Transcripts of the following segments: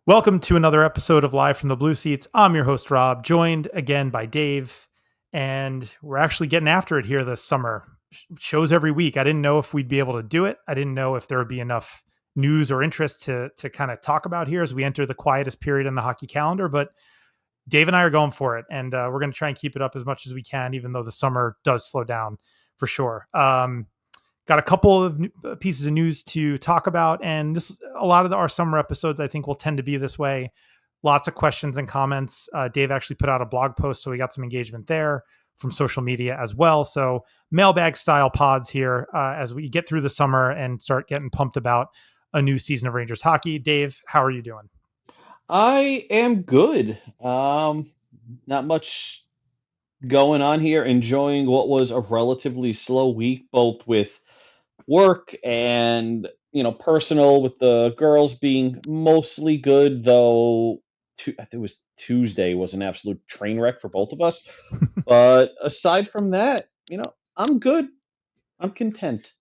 Welcome to another episode of Live from the Blue Seats. I'm your host, Rob, joined again by Dave, and we're actually getting after it here this summer. Shows every week. I didn't know if we'd be able to do it. I didn't know if there would be enough news or interest to kind of talk about here as we enter the quietest period in the hockey calendar, but Dave and I are going for it, and we're going to try and keep it up as much as we can, even though the summer does slow down for sure. Got a couple of pieces of news to talk about, and a lot of our summer episodes I think will tend to be this way. Lots of questions and comments. Dave actually put out a blog post, so we got some engagement there from social media as well. So mailbag style pods here as we get through the summer and start getting pumped about a new season of Rangers hockey. Dave, how are you doing? I am good. Not much going on here. Enjoying what was a relatively slow week, both with work and personal. With the girls being mostly good, though. I think it was Tuesday was an absolute train wreck for both of us. But aside from that, I'm good. I'm content.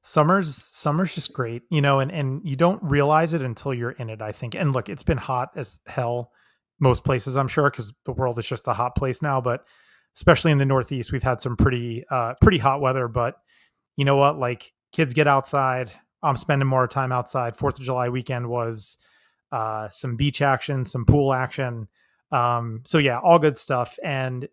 Summer's just great, and you don't realize it until you're in it, I think. And look, it's been hot as hell most places, I'm sure, because the world is just a hot place now. But especially in the Northeast, we've had some pretty hot weather. But you know what? Like, kids get outside. I'm spending more time outside. 4th of July weekend was some beach action, some pool action. So yeah, all good stuff. And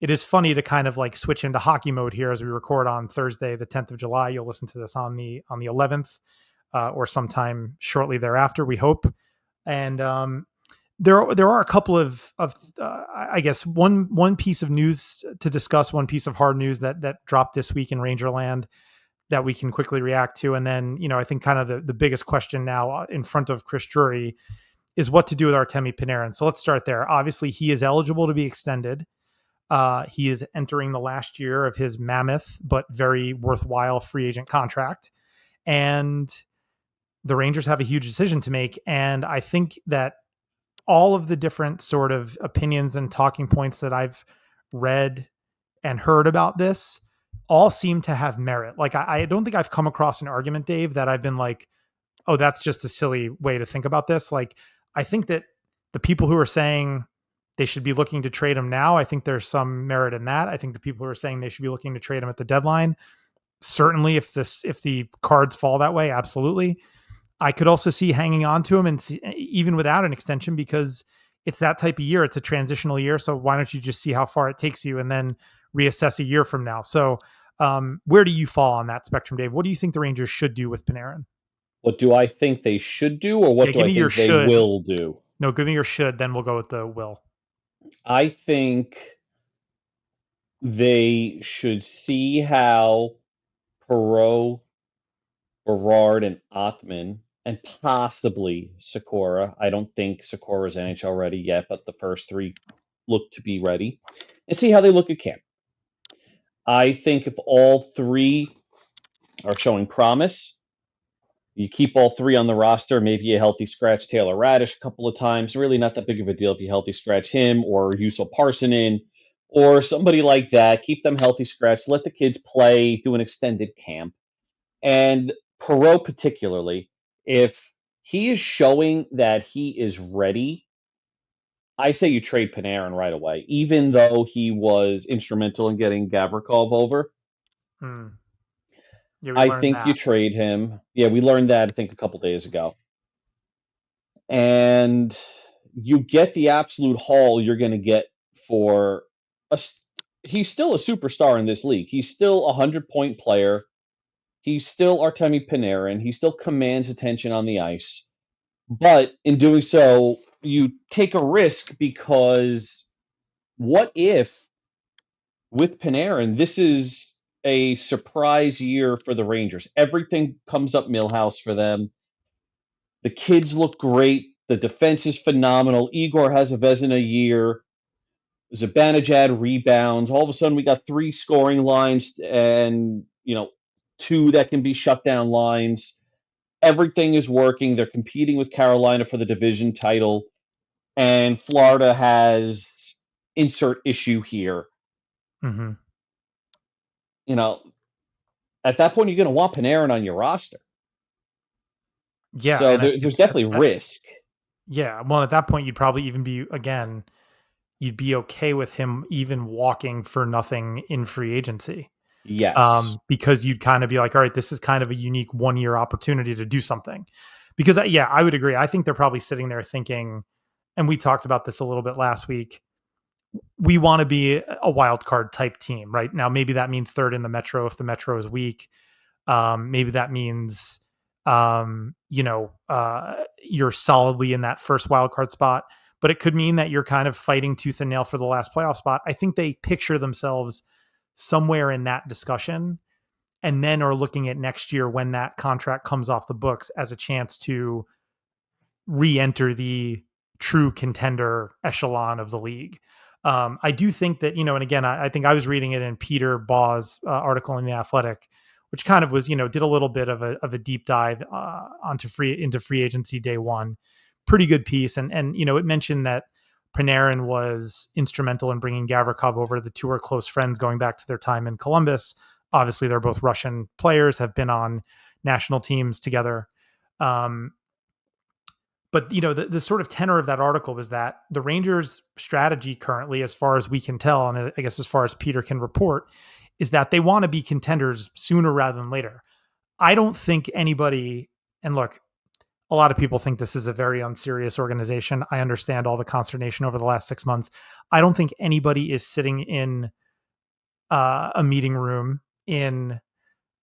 it is funny to kind of like switch into hockey mode here as we record on Thursday, the 10th of July. You'll listen to this on the 11th or sometime shortly thereafter, we hope. And there are a couple of I guess one piece of news to discuss, one piece of hard news that dropped this week in Rangerland that we can quickly react to. And then, I think kind of the biggest question now in front of Chris Drury is what to do with Artemi Panarin. So let's start there. Obviously, he is eligible to be extended. He is entering the last year of his mammoth but very worthwhile free agent contract. And the Rangers have a huge decision to make. And I think that all of the different sort of opinions and talking points that I've read and heard about this all seem to have merit. Like, I don't think I've come across an argument, Dave, that I've been like, oh, that's just a silly way to think about this. Like, I think that the people who are saying they should be looking to trade him now, I think there's some merit in that. I think the people who are saying they should be looking to trade him at the deadline, certainly if the cards fall that way, absolutely. I could also see hanging on to him and even without an extension, because it's that type of year. It's a transitional year. So why don't you just see how far it takes you and then reassess a year from now? So where do you fall on that spectrum, Dave? What do you think the Rangers should do with Panarin? What do I think they should do, or what do I think they will do? No, give me your should, then we'll go with the will. I think they should see how Perreault, Berard, and Othman, and possibly Sikora. I don't think Sikora's NHL ready yet, but the first three look to be ready. And see how they look at camp. I think if all three are showing promise, you keep all three on the roster. Maybe you healthy scratch Taylor Radish a couple of times. Really not that big of a deal if you healthy scratch him or Yusel Parsonen or somebody like that. Keep them healthy scratched. Let the kids play, do an extended camp. And Perreault particularly, if he is showing that he is ready, I say you trade Panarin right away, even though he was instrumental in getting Gavrikov over. Yeah, I think you trade him. Yeah, we learned that, I think, a couple days ago. And you get the absolute haul you're going to get for he's still a superstar in this league. He's still a 100-point player. He's still Artemi Panarin. He still commands attention on the ice. But in doing so, you take a risk, because what if with Panarin, this is a surprise year for the Rangers? Everything comes up Millhouse for them. The kids look great. The defense is phenomenal. Igor has a Vezina year. Zibanejad rebounds. All of a sudden, we got 3 scoring lines and, 2 that can be shutdown lines. everything is working. They're competing with Carolina for the division title, and Florida has insert issue here. Mhm. You know, at that point, you're going to want Panarin on your roster. Yeah, So and I there's think definitely risk. yeah, well, at that point, you'd probably even be again, you'd be okay with him even walking for nothing in free agency, Yes. because you'd kind of be like, all right, this is kind of a unique 1 year opportunity to do something. Because yeah, I would agree. I think they're probably sitting there thinking, and we talked about this a little bit last week. We want to be a wild card type team, right? Now, maybe that means third in the Metro if the Metro is weak. Maybe that means, you're solidly in that first wild card spot, but it could mean that you're kind of fighting tooth and nail for the last playoff spot. I think they picture themselves somewhere in that discussion, and then are looking at next year when that contract comes off the books as a chance to re-enter the true contender echelon of the league. I do think that, and again, I think I was reading it in Peter Baugh's article in the Athletic, which kind of was, did a little bit of a deep dive into free agency day one. Pretty good piece, and it mentioned that Panarin was instrumental in bringing Gavrikov over. The two are close friends going back to their time in Columbus. Obviously, they're both Russian players, have been on national teams together. Um, but the sort of tenor of that article was that the Rangers' strategy currently, as far as we can tell, and I guess as far as Peter can report, is that they want to be contenders sooner rather than later. I don't think anybody, and look, a lot of people think this is a very unserious organization. I understand all the consternation over the last 6 months. I don't think anybody is sitting in a meeting room in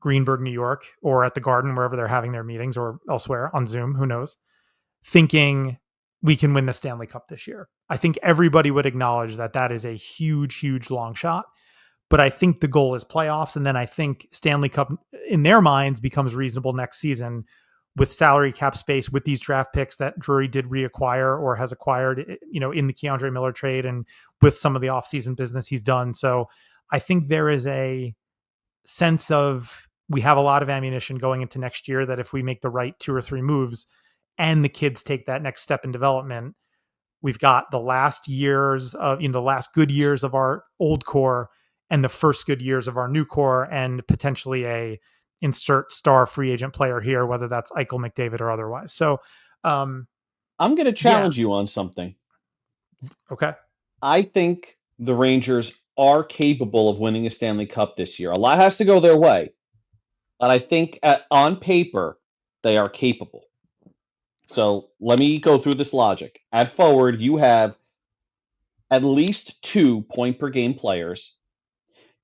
Greenburgh, New York, or at the Garden, wherever they're having their meetings, or elsewhere on Zoom, who knows, thinking we can win the Stanley Cup this year. I think everybody would acknowledge that that is a huge, huge long shot. But I think the goal is playoffs. And then I think Stanley Cup in their minds becomes reasonable next season with salary cap space, with these draft picks that Drury did reacquire or has acquired, in the Keandre Miller trade, and with some of the offseason business he's done. So I think there is a sense of we have a lot of ammunition going into next year that if we make the right two or three moves and the kids take that next step in development, we've got the last years of, the last good years of our old core and the first good years of our new core, and potentially a insert star free agent player here, whether that's Eichel, McDavid, or otherwise. So, I'm going to yeah. challenge you on something. Okay. I think the Rangers are capable of winning a Stanley Cup this year. A lot has to go their way, but I think on paper they are capable. So let me go through this logic. At forward, you have at least 2 point per game players.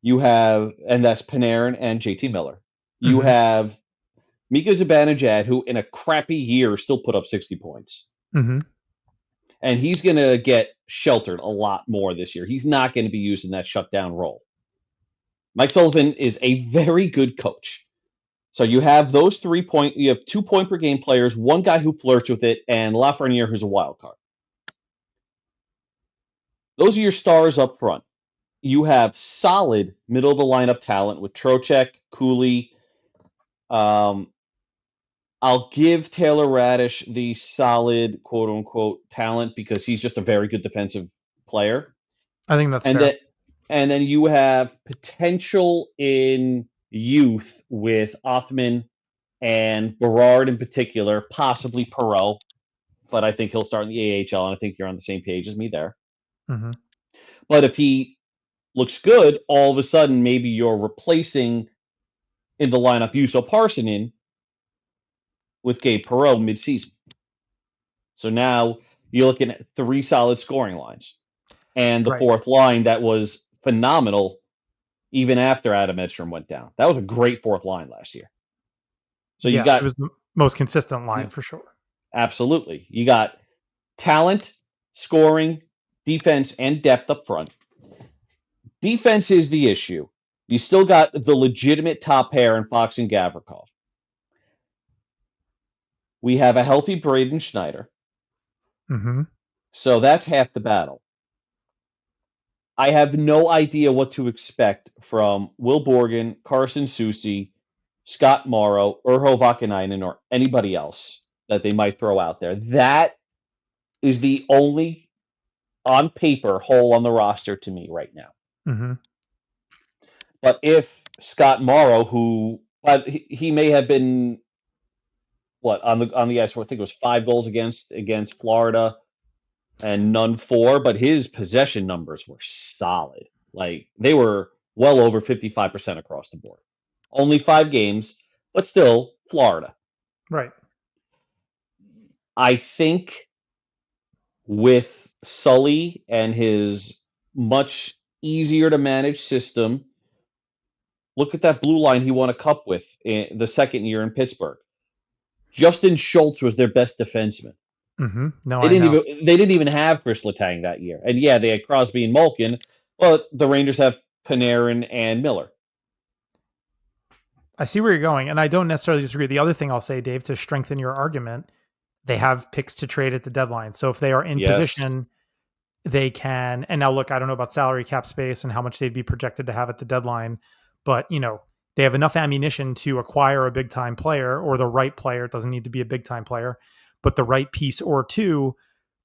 You have, and that's Panarin and JT Miller. You Mm-hmm. have Mika Zibanejad, who in a crappy year still put up 60 points. Mm-hmm. And he's going to get sheltered a lot more this year. He's not going to be used in that shutdown role. Mike Sullivan is a very good coach. So you have those you have 2 point per game players, one guy who flirts with it, and Lafreniere, who's a wild card. Those are your stars up front. You have solid middle of the lineup talent with Trocheck, Cooley. Um, I'll give Taylor Radish the solid quote unquote talent because he's just a very good defensive player. I think that's And fair. that and then you have potential in youth with Othman and Berard in particular, possibly Perot, but I think he'll start in the AHL, and I think you're on the same page as me there. Mm-hmm. But if he looks good, all of a sudden maybe you're replacing in the lineup Yuso Parsonen with Gabe Perot midseason. So now you're looking at 3 solid scoring lines. And the Right. fourth line that was phenomenal even after Adam Edstrom went down. That was a great fourth line last year. So you Yeah. It got, was the most consistent you line know, for sure. absolutely. You got talent, scoring, defense, and depth up front. Defense is the issue. You still got the legitimate top pair in Fox and Gavrikov. We have a healthy Braden Schneider. Mm-hmm. So that's half the battle. I have no idea what to expect from Will Borgen, Carson Soucy, Scott Morrow, Urho Vakanainen, or anybody else that they might throw out there. That is the only on paper hole on the roster to me right now. Hmm. But if Scott Morrow, who he may have been what on the ice, I think it was 5 goals against Florida and none for, but his possession numbers were solid. Like they were well over 55% across the board. Only 5 games, but still Florida. Right. I think with Sully and his much easier to manage system, look at that blue line he won a cup with in the second year in Pittsburgh. Justin Schultz was their best defenseman. No, I know. They didn't even have Chris Letang that year. And yeah, they had Crosby and Malkin, but the Rangers have Panarin and Miller. I see where you're going, and I don't necessarily disagree. The other thing I'll say, Dave, to strengthen your argument, they have picks to trade at the deadline. So if they are in Yes. position, they can. And now, look, I don't know about salary cap space and how much they'd be projected to have at the deadline, but they have enough ammunition to acquire a big time player or the right player. It doesn't need to be a big time player, but the right piece or two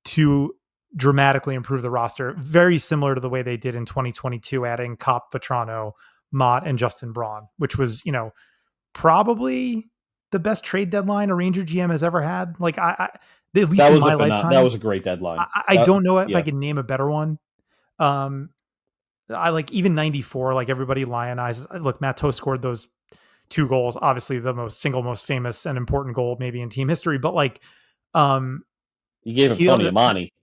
to dramatically improve the roster. Very similar to the way they did in 2022, adding Cop, Vetrano, Mott, and Justin Braun, which was probably the best trade deadline a Ranger GM has ever had. Like at least in my That lifetime, was a great deadline. I don't know if I Yeah. can name a better one. Um, I like even 94, like everybody lionizes. Look, Matteau scored those 2 goals, obviously the most famous and important goal maybe in team history, but like, um, You gave him he, Tony Amani.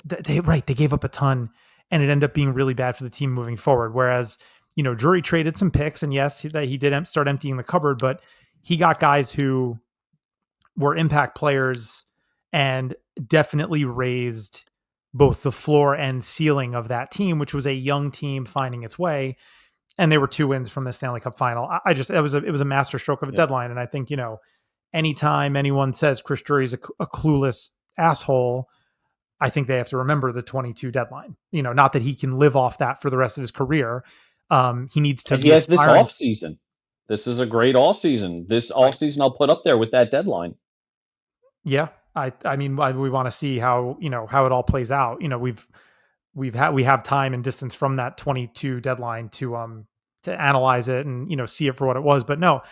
they gave up a ton and it ended up being really bad for the team moving forward. Whereas, Drury traded some picks and yes, that he did start emptying the cupboard, but he got guys who were impact players and definitely raised both the floor and ceiling of that team, which was a young team finding its way. And they were 2 wins from the Stanley Cup final. I just, it was a masterstroke of a Yeah. deadline. And I think, anytime anyone says Chris Drury is a clueless asshole, I think they have to remember the 22 deadline, not that he can live off that for the rest of his career. He needs to And he be has this aspiring. off season. This is a great off season. This off Right. season I'll put up there with that deadline. Yeah. I mean, we want to see how, how it all plays out. We have time and distance from that 22 deadline to analyze it and see it for what it was. But no,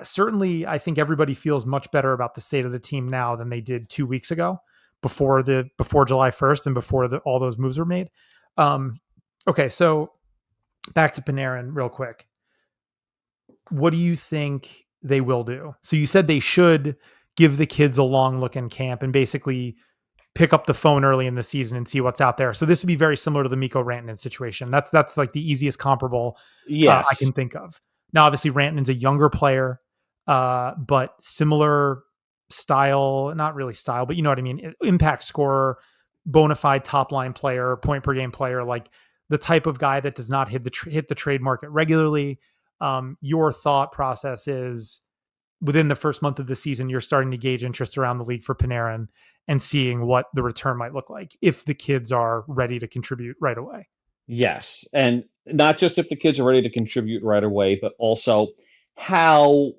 certainly I think everybody feels much better about the state of the team now than they did 2 weeks ago, before July 1st and before all those moves were made. Okay, so back to Panarin real quick. What do you think they will do? So you said they should give the kids a long look in camp and basically pick up the phone early in the season and see what's out there. So this would be very similar to the Mikko Rantanen situation. That's like the easiest comparable I Yes. can think of. Now, obviously, Rantanen's a younger player, but similar style, not really style, but you know what I mean. Impact scorer, bona fide top line player, point per game player, like the type of guy that does not hit the trade market regularly. Your thought process is within the first month of the season, you're starting to gauge interest around the league for Panarin and seeing what the return might look like if the kids are ready to contribute right away. Yes. And not just if the kids are ready to contribute right away, but also how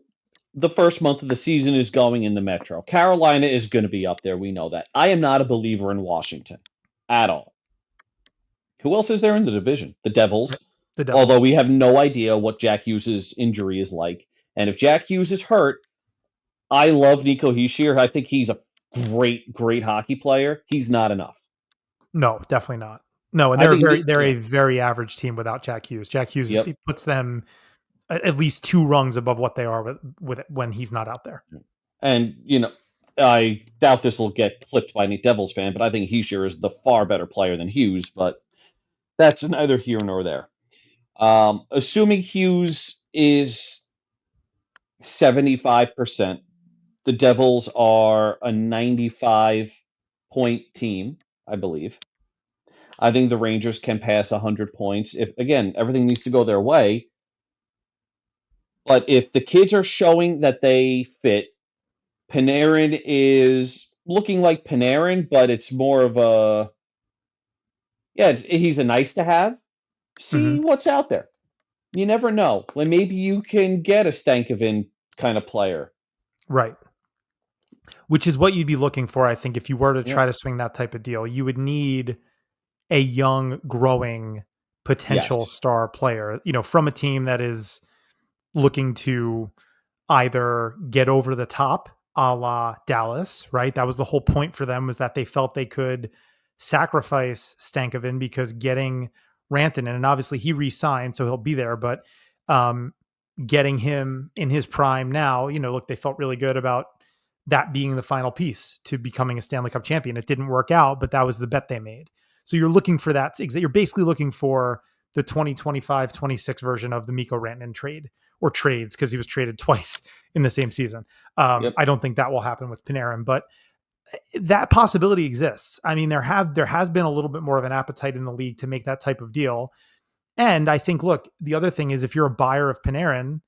the first month of the season is going in the Metro. Carolina is going to be up there. We know that. I am not a believer in Washington at all. Who else is there in the division? The Devils. The Devils. Although we have no idea what Jack Hughes' injury is like. And if Jack Hughes is hurt, I love Nico Hischier. I think he's a great, great hockey player. He's not enough. No, definitely not. No, and I think, they're yeah, a very average team without Jack Hughes. Jack Hughes yep. puts them at least 2 rungs above what they are with it when he's not out there. And, I doubt this will get clipped by any Devils fan, but I think Hischier is the far better player than Hughes, but that's neither here nor there. Assuming Hughes is 75%, the Devils are a 95-point team, I believe. I think the Rangers can pass 100 points if, again, everything needs to go their way. But if the kids are showing that they fit, Panarin is looking like Panarin, but it's more of a, yeah, he's a nice to have. Mm-hmm. See what's out there. You never know. Like maybe you can get a Stankoven kind of player. Right. Which is what you'd be looking for, I think, if you were to try Yep. to swing that type of deal. You would need a young, growing potential Yes. star player, from a team that is looking to either get over the top a la Dallas, right? That was the whole point for them, was that they felt they could sacrifice Stankoven because getting Rantanen, and obviously he re-signed, so he'll be there, but um, getting him in his prime now, look, they felt really good about that being the final piece to becoming a Stanley Cup champion. It didn't work out, but that was the bet they made. So you're looking for that. You're basically looking for the 2025-26 version of the Mikko Rantanen trade, or trades, because he was traded twice in the same season. Yep. I don't think that will happen with Panarin, but that possibility exists. I mean, there has been a little bit more of an appetite in the league to make that type of deal. And I think, look, the other thing is, if you're a buyer of Panarin,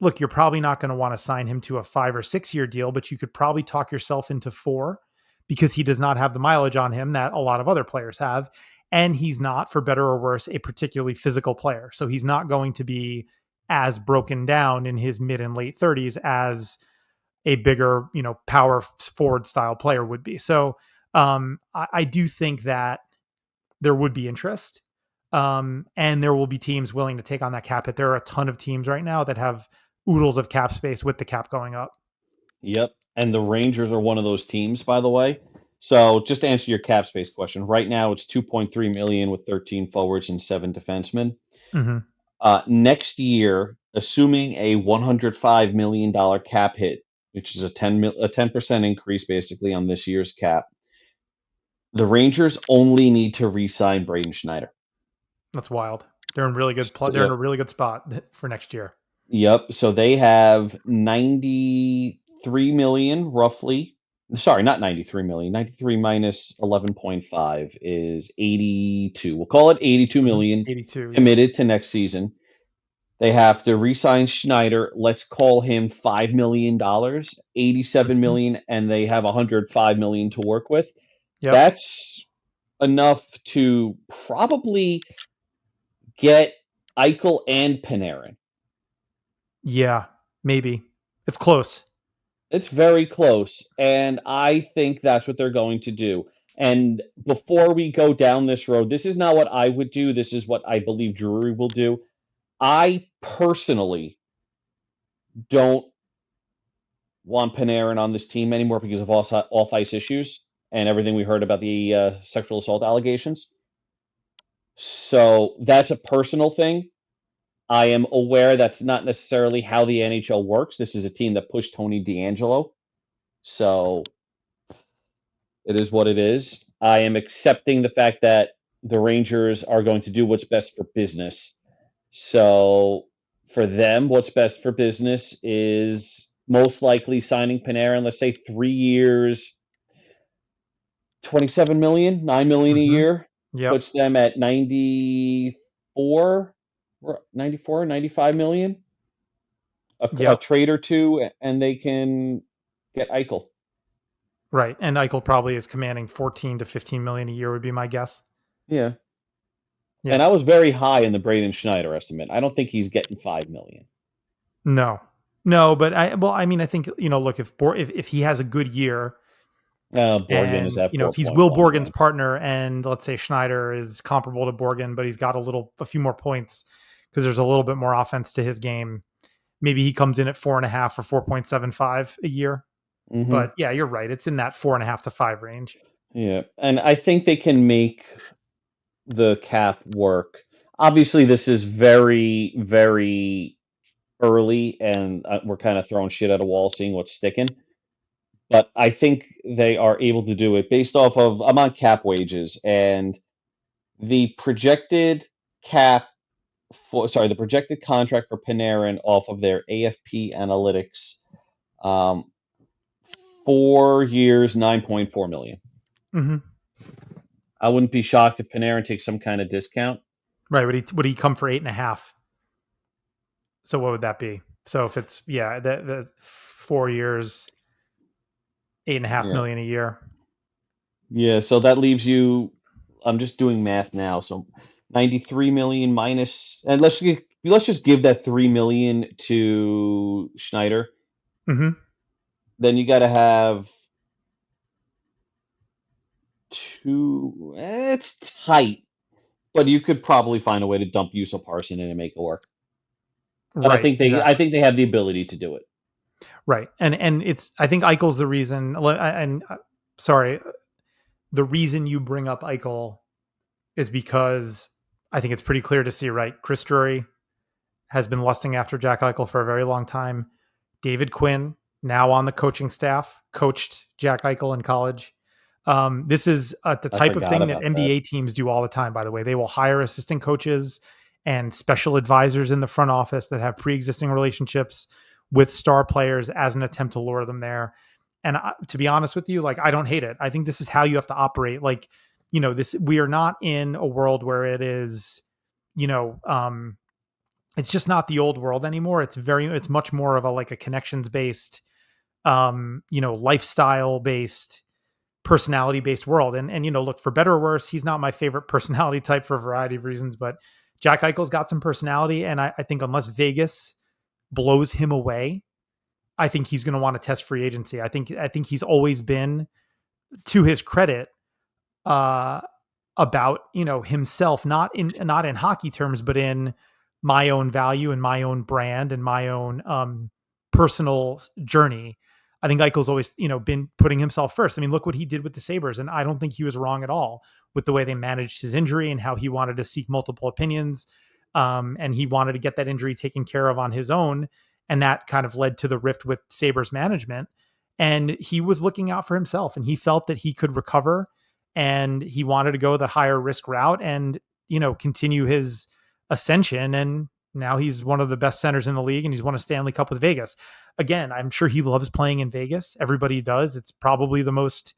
look, you're probably not going to want to sign him to a 5 or 6 year deal, but you could probably talk yourself into 4, because he does not have the mileage on him that a lot of other players have. And he's not, for better or worse, a particularly physical player. So he's not going to be as broken down in his mid and late 30s as a bigger, power forward style player would be. So I do think that there would be interest. And there will be teams willing to take on that cap hit. There are a ton of teams right now that have oodles of cap space with the cap going up. Yep. And the Rangers are one of those teams, by the way. So just to answer your cap space question, right now it's 2.3 million with 13 forwards and 7 defensemen. Mm-hmm. Next year, assuming a $105 million cap hit, which is a 10% increase basically on this year's cap, the Rangers only need to re-sign Braden Schneider. That's wild. They're in really good. They're in a Yep. really good spot for next year. Yep. So they have 93 million roughly. Sorry, not 93 million. 93 minus 11.5 is 82. We'll call it 82 Mhm. million 82. Yeah. committed to next season. They have to re-sign Schneider. Let's call him $5 million, 87 Mhm. million, and they have 105 million to work with. Yep. That's enough to probably get Eichel and Panarin. Yeah. Maybe it's close. It's very close, and I think that's what they're going to do. And before we go down this road, this is not what I would do. This is what I believe Drury will do. I personally don't want Panarin on this team anymore because of off ice issues and everything we heard about the sexual assault allegations. So that's a personal thing. I am aware that's not necessarily how the NHL works. This is a team that pushed Tony DeAngelo. So it is what it is. I am accepting the fact that the Rangers are going to do what's best for business. So for them, what's best for business is most likely signing Panarin, let's say 3 years, 27 million, 9 million a Mm-hmm. year, Yep. puts them at 94, 94, 95 million, a Yep. trade or two, and they can get Eichel. Right. And Eichel probably is commanding 14 to 15 million a year, would be my guess. Yeah. And Yeah. I was very high in the Braden Schneider estimate. I don't think he's getting 5 million. No. No, but I mean, I think, look, if he has a good year, Borgen is and at if he's Will 4.1 Borgen's again. partner, and let's say Schneider is comparable to Borgen, but he's got a few more points because there's a little bit more offense to his game. Maybe he comes in at 4.5 or 4.75 a year. Hmm. But yeah, you're right. It's in that 4.5 to 5 range. Yeah, and I think they can make the cap work. Obviously, this is very, very early, and we're kind of throwing shit at a wall, seeing what's sticking. But I think they are able to do it based off of I'm on cap wages, and the projected cap the projected contract for Panarin off of their AFP analytics, um, 4 years, 9.4 million. Mm-hmm. I wouldn't be shocked if Panarin takes some kind of discount. Right. Would he come for 8.5? So what would that be? So if it's, the 4 years, 8.5 Yeah. million a year. Yeah, so that leaves you, I'm just doing math now. So 93 million minus, and let's let's just give that 3 million to Schneider. Hmm. Then you got to have two. It's tight, but you could probably find a way to dump Yusuf Parson in and make it work. And Right, I exactly. think they have the ability to do it. Right, and it's I think Eichel's the reason. And sorry, the reason you bring up Eichel is because I think it's pretty clear to see. Right, Chris Drury has been lusting after Jack Eichel for a very long time. David Quinn, now on the coaching staff, coached Jack Eichel in college. This is the I type of forgot thing that about that. NBA teams do all the time, by the way. They will hire assistant coaches and special advisors in the front office that have pre existing relationships with star players as an attempt to lure them there. And to be honest with you, like, I don't hate it. I think this is how you have to operate. Like, this, we are not in a world where it is, you know, it's just not the old world anymore. It's much more of a, like, a connections based, lifestyle based, personality based world. And look, for better or worse, he's not my favorite personality type for a variety of reasons, but Jack Eichel's got some personality. And I think unless Vegas blows him away, I think he's going to want to test free agency. I think he's always been, to his credit, uh, about himself, not in hockey terms, but in my own value and my own brand and my own personal journey. I think Eichel's always been putting himself first. I mean, look what he did with the Sabres, and I don't think he was wrong at all with the way they managed his injury and how he wanted to seek multiple opinions, and he wanted to get that injury taken care of on his own, and that kind of led to the rift with Sabres management. And he was looking out for himself, and he felt that he could recover, and he wanted to go the higher risk route and continue his ascension. And now he's one of the best centers in the league, and he's won a Stanley Cup with Vegas. Again, I'm sure he loves playing in Vegas. Everybody does. It's probably the most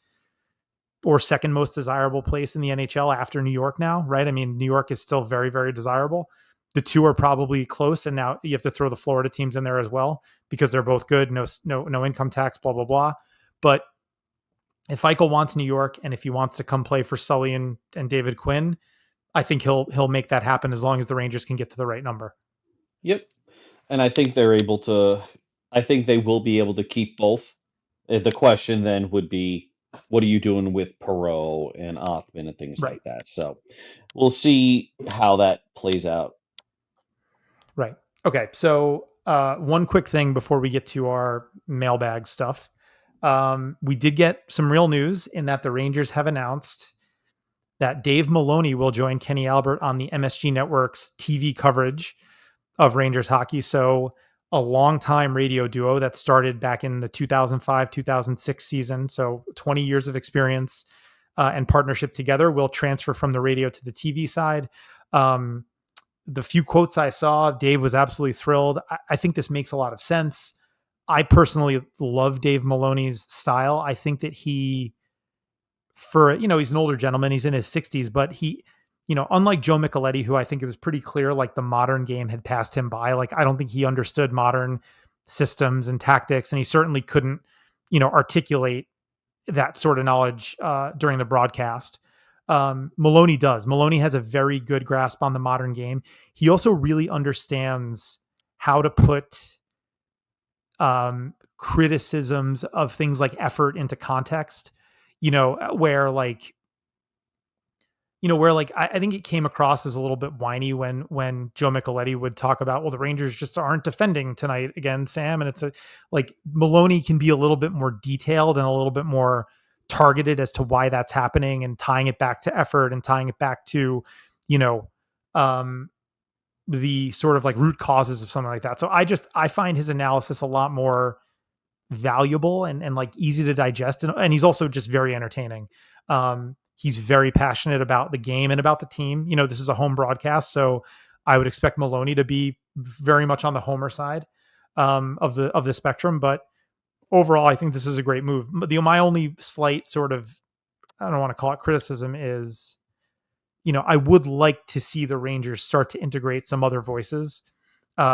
or second most desirable place in the NHL after New York now, right? I mean, New York is still very, very desirable. The two are probably close, and now you have to throw the Florida teams in there as well because they're both good. No income tax, blah blah blah. But if Eichel wants New York, and if he wants to come play for Sully and David Quinn, I think he'll make that happen as long as the Rangers can get to the right number. Yep. And I think they're able to, I think they will be able to keep both. The question then would be, what are you doing with Perot and Othman and things Right. like that? So we'll see how that plays out. Right. Okay. So one quick thing before we get to our mailbag stuff. We did get some real news in that the Rangers have announced that Dave Maloney will join Kenny Albert on the MSG Network's TV coverage of Rangers hockey. So a longtime radio duo that started back in the 2005-2006 season. So 20 years of experience and partnership together will transfer from the radio to the TV side. Um, the few quotes I saw, Dave was absolutely thrilled. I think this makes a lot of sense. I personally love Dave Maloney's style. I think that he's an older gentleman, he's in his 60s, but unlike Joe Micheletti, who I think it was pretty clear, like, the modern game had passed him by. Like, I don't think he understood modern systems and tactics, and he certainly couldn't, articulate that sort of knowledge during the broadcast. Maloney does. Maloney has a very good grasp on the modern game. He also really understands how to put criticisms of things like effort into context. Where I think it came across as a little bit whiny when Joe Micheletti would talk about, well, the Rangers just aren't defending tonight again, Sam. And it's like, Maloney can be a little bit more detailed and a little bit more targeted as to why that's happening, and tying it back to effort and tying it back to, you know, um, the sort of like root causes of something like that. So I find his analysis a lot more valuable and like easy to digest, and he's also just very entertaining. He's very passionate about the game and about the team. This is a home broadcast, so I would expect Maloney to be very much on the homer side of the spectrum. But overall, I think this is a great move. My only slight sort of, I don't want to call it criticism, is I would like to see the Rangers start to integrate some other voices,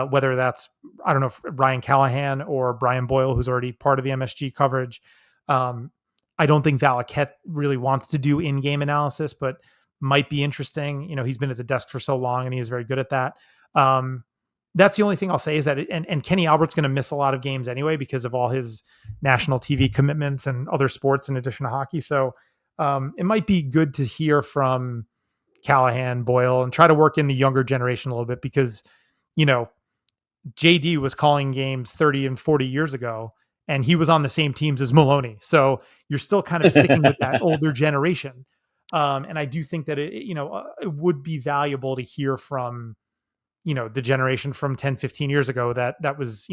whether that's, I don't know, if Ryan Callahan or Brian Boyle, who's already part of the MSG coverage. Um, I don't think Valaket really wants to do in-game analysis, but might be interesting. He's been at the desk for so long and he is very good at that. That's the only thing I'll say is that, and Kenny Albert's going to miss a lot of games anyway because of all his national TV commitments and other sports in addition to hockey. So it might be good to hear from Callahan, Boyle, and try to work in the younger generation a little bit because, you know, JD was calling games 30 and 40 years ago, and he was on the same teams as Maloney. So you're still kind of sticking with that older generation. And I do think that it would be valuable to hear from, the generation from 10, 15 years ago that was,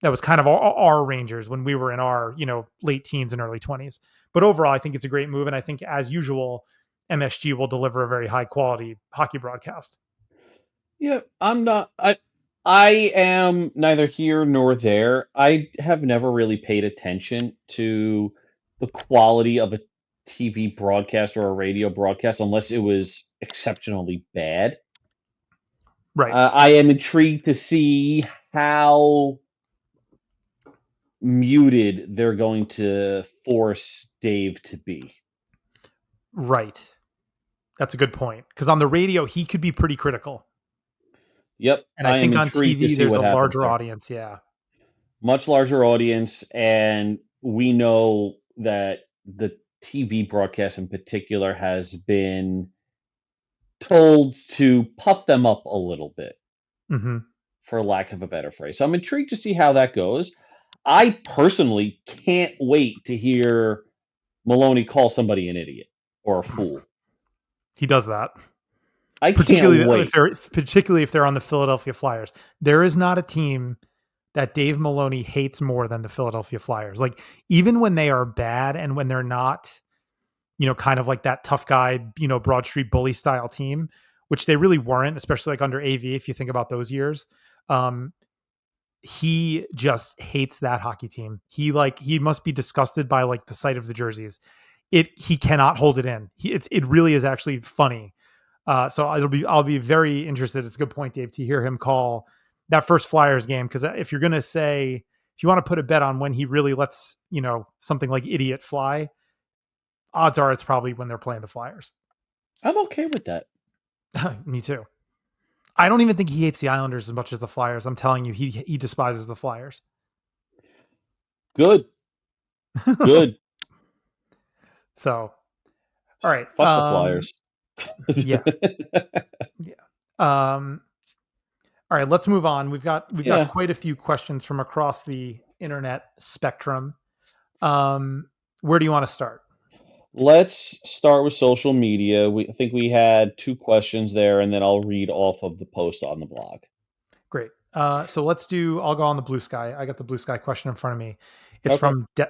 that was kind of our Rangers when we were in our, late teens and early 20s. But overall, I think it's a great move. And I think, as usual, MSG will deliver a very high quality hockey broadcast. Yeah, I'm not. I am neither here nor there. I have never really paid attention to the quality of a TV broadcast or a radio broadcast unless it was exceptionally bad. Right. I am intrigued to see how muted they're going to force Dave to be. Right. That's a good point. Because on the radio, he could be pretty critical. Yep, And I I am think on intrigued to TV, see there's what a happens larger there. audience. Yeah. Much larger audience, and we know that the TV broadcast in particular has been told to puff them up a little bit, Hmm. for lack of a better phrase. So I'm intrigued to see how that goes. I personally can't wait to hear Maloney call somebody an idiot or a fool. He does that. I can't Particularly wait. if they're on the Philadelphia Flyers. There is not a team that Dave Maloney hates more than the Philadelphia Flyers. Like, even when they are bad and when they're not, kind of like that tough guy, Broad Street bully style team, which they really weren't, especially like under AV, if you think about those years. Um, he just hates that hockey team. He must be disgusted by like the sight of the jerseys. He cannot hold it in. It really is actually funny. So I'll be very interested. It's a good point, Dave, to hear him call that first Flyers game, because if you want to put a bet on when he really lets something like idiot fly, odds are it's probably when they're playing the Flyers. I'm okay with that. Me too. I don't even think he hates the Islanders as much as the Flyers. I'm telling you, he despises the Flyers. Good, good. So, all right. Fuck the Flyers. Yeah, yeah. All right, let's move on. We've got Yeah. quite a few questions from across the internet spectrum. Where do you want to start? Let's start with social media. I think we had two questions there, and then I'll read off of the post on the blog. Great. So I'll go on the Blue Sky. I got the Blue Sky question in front of me. Okay.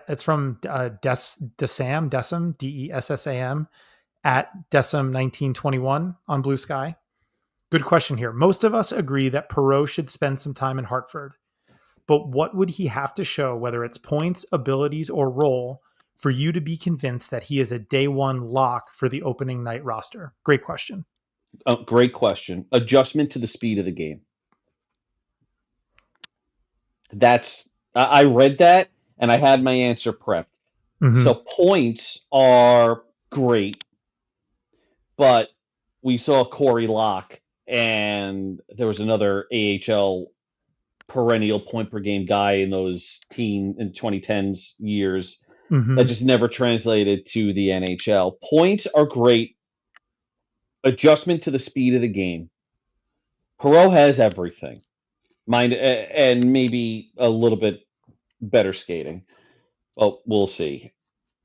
It's from Desam, Dessam, at Desam 1921 on Blue Sky. Good question here. Most of us agree that Perot should spend some time in Hartford, but what would he have to show, whether it's points, abilities, or role, for you to be convinced that he is a day one lock for the opening night roster? Great question. Great question. Adjustment to the speed of the game. I read that and I had my answer prepped. Mm-hmm. So points are great, but we saw Corey Locke and there was another AHL perennial point per game guy in those teen in 2010s years that Mm-hmm. just never translated to the NHL. Points are great. Adjustment to the speed of the game. Perot has everything. Mind and maybe a little bit better skating. Well, we'll see.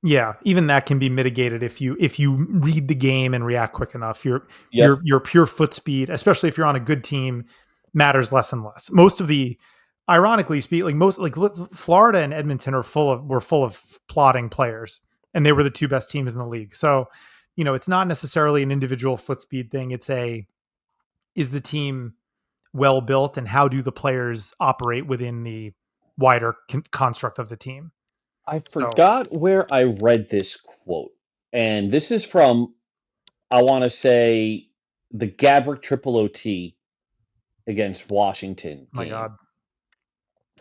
Yeah, even that can be mitigated if you read the game and react quick enough. Yep. Your pure foot speed, especially if you're on a good team, matters less and less. Most of the, ironically speak, like most like Florida and Edmonton were full of plodding players, and they were the two best teams in the league. So, it's not necessarily an individual foot speed thing. Is the team well built, and how do the players operate within the wider construct of the team? I So, forgot where I read this quote. And this is from, I want to say, the Gabrick Triple OT against Washington my game. God.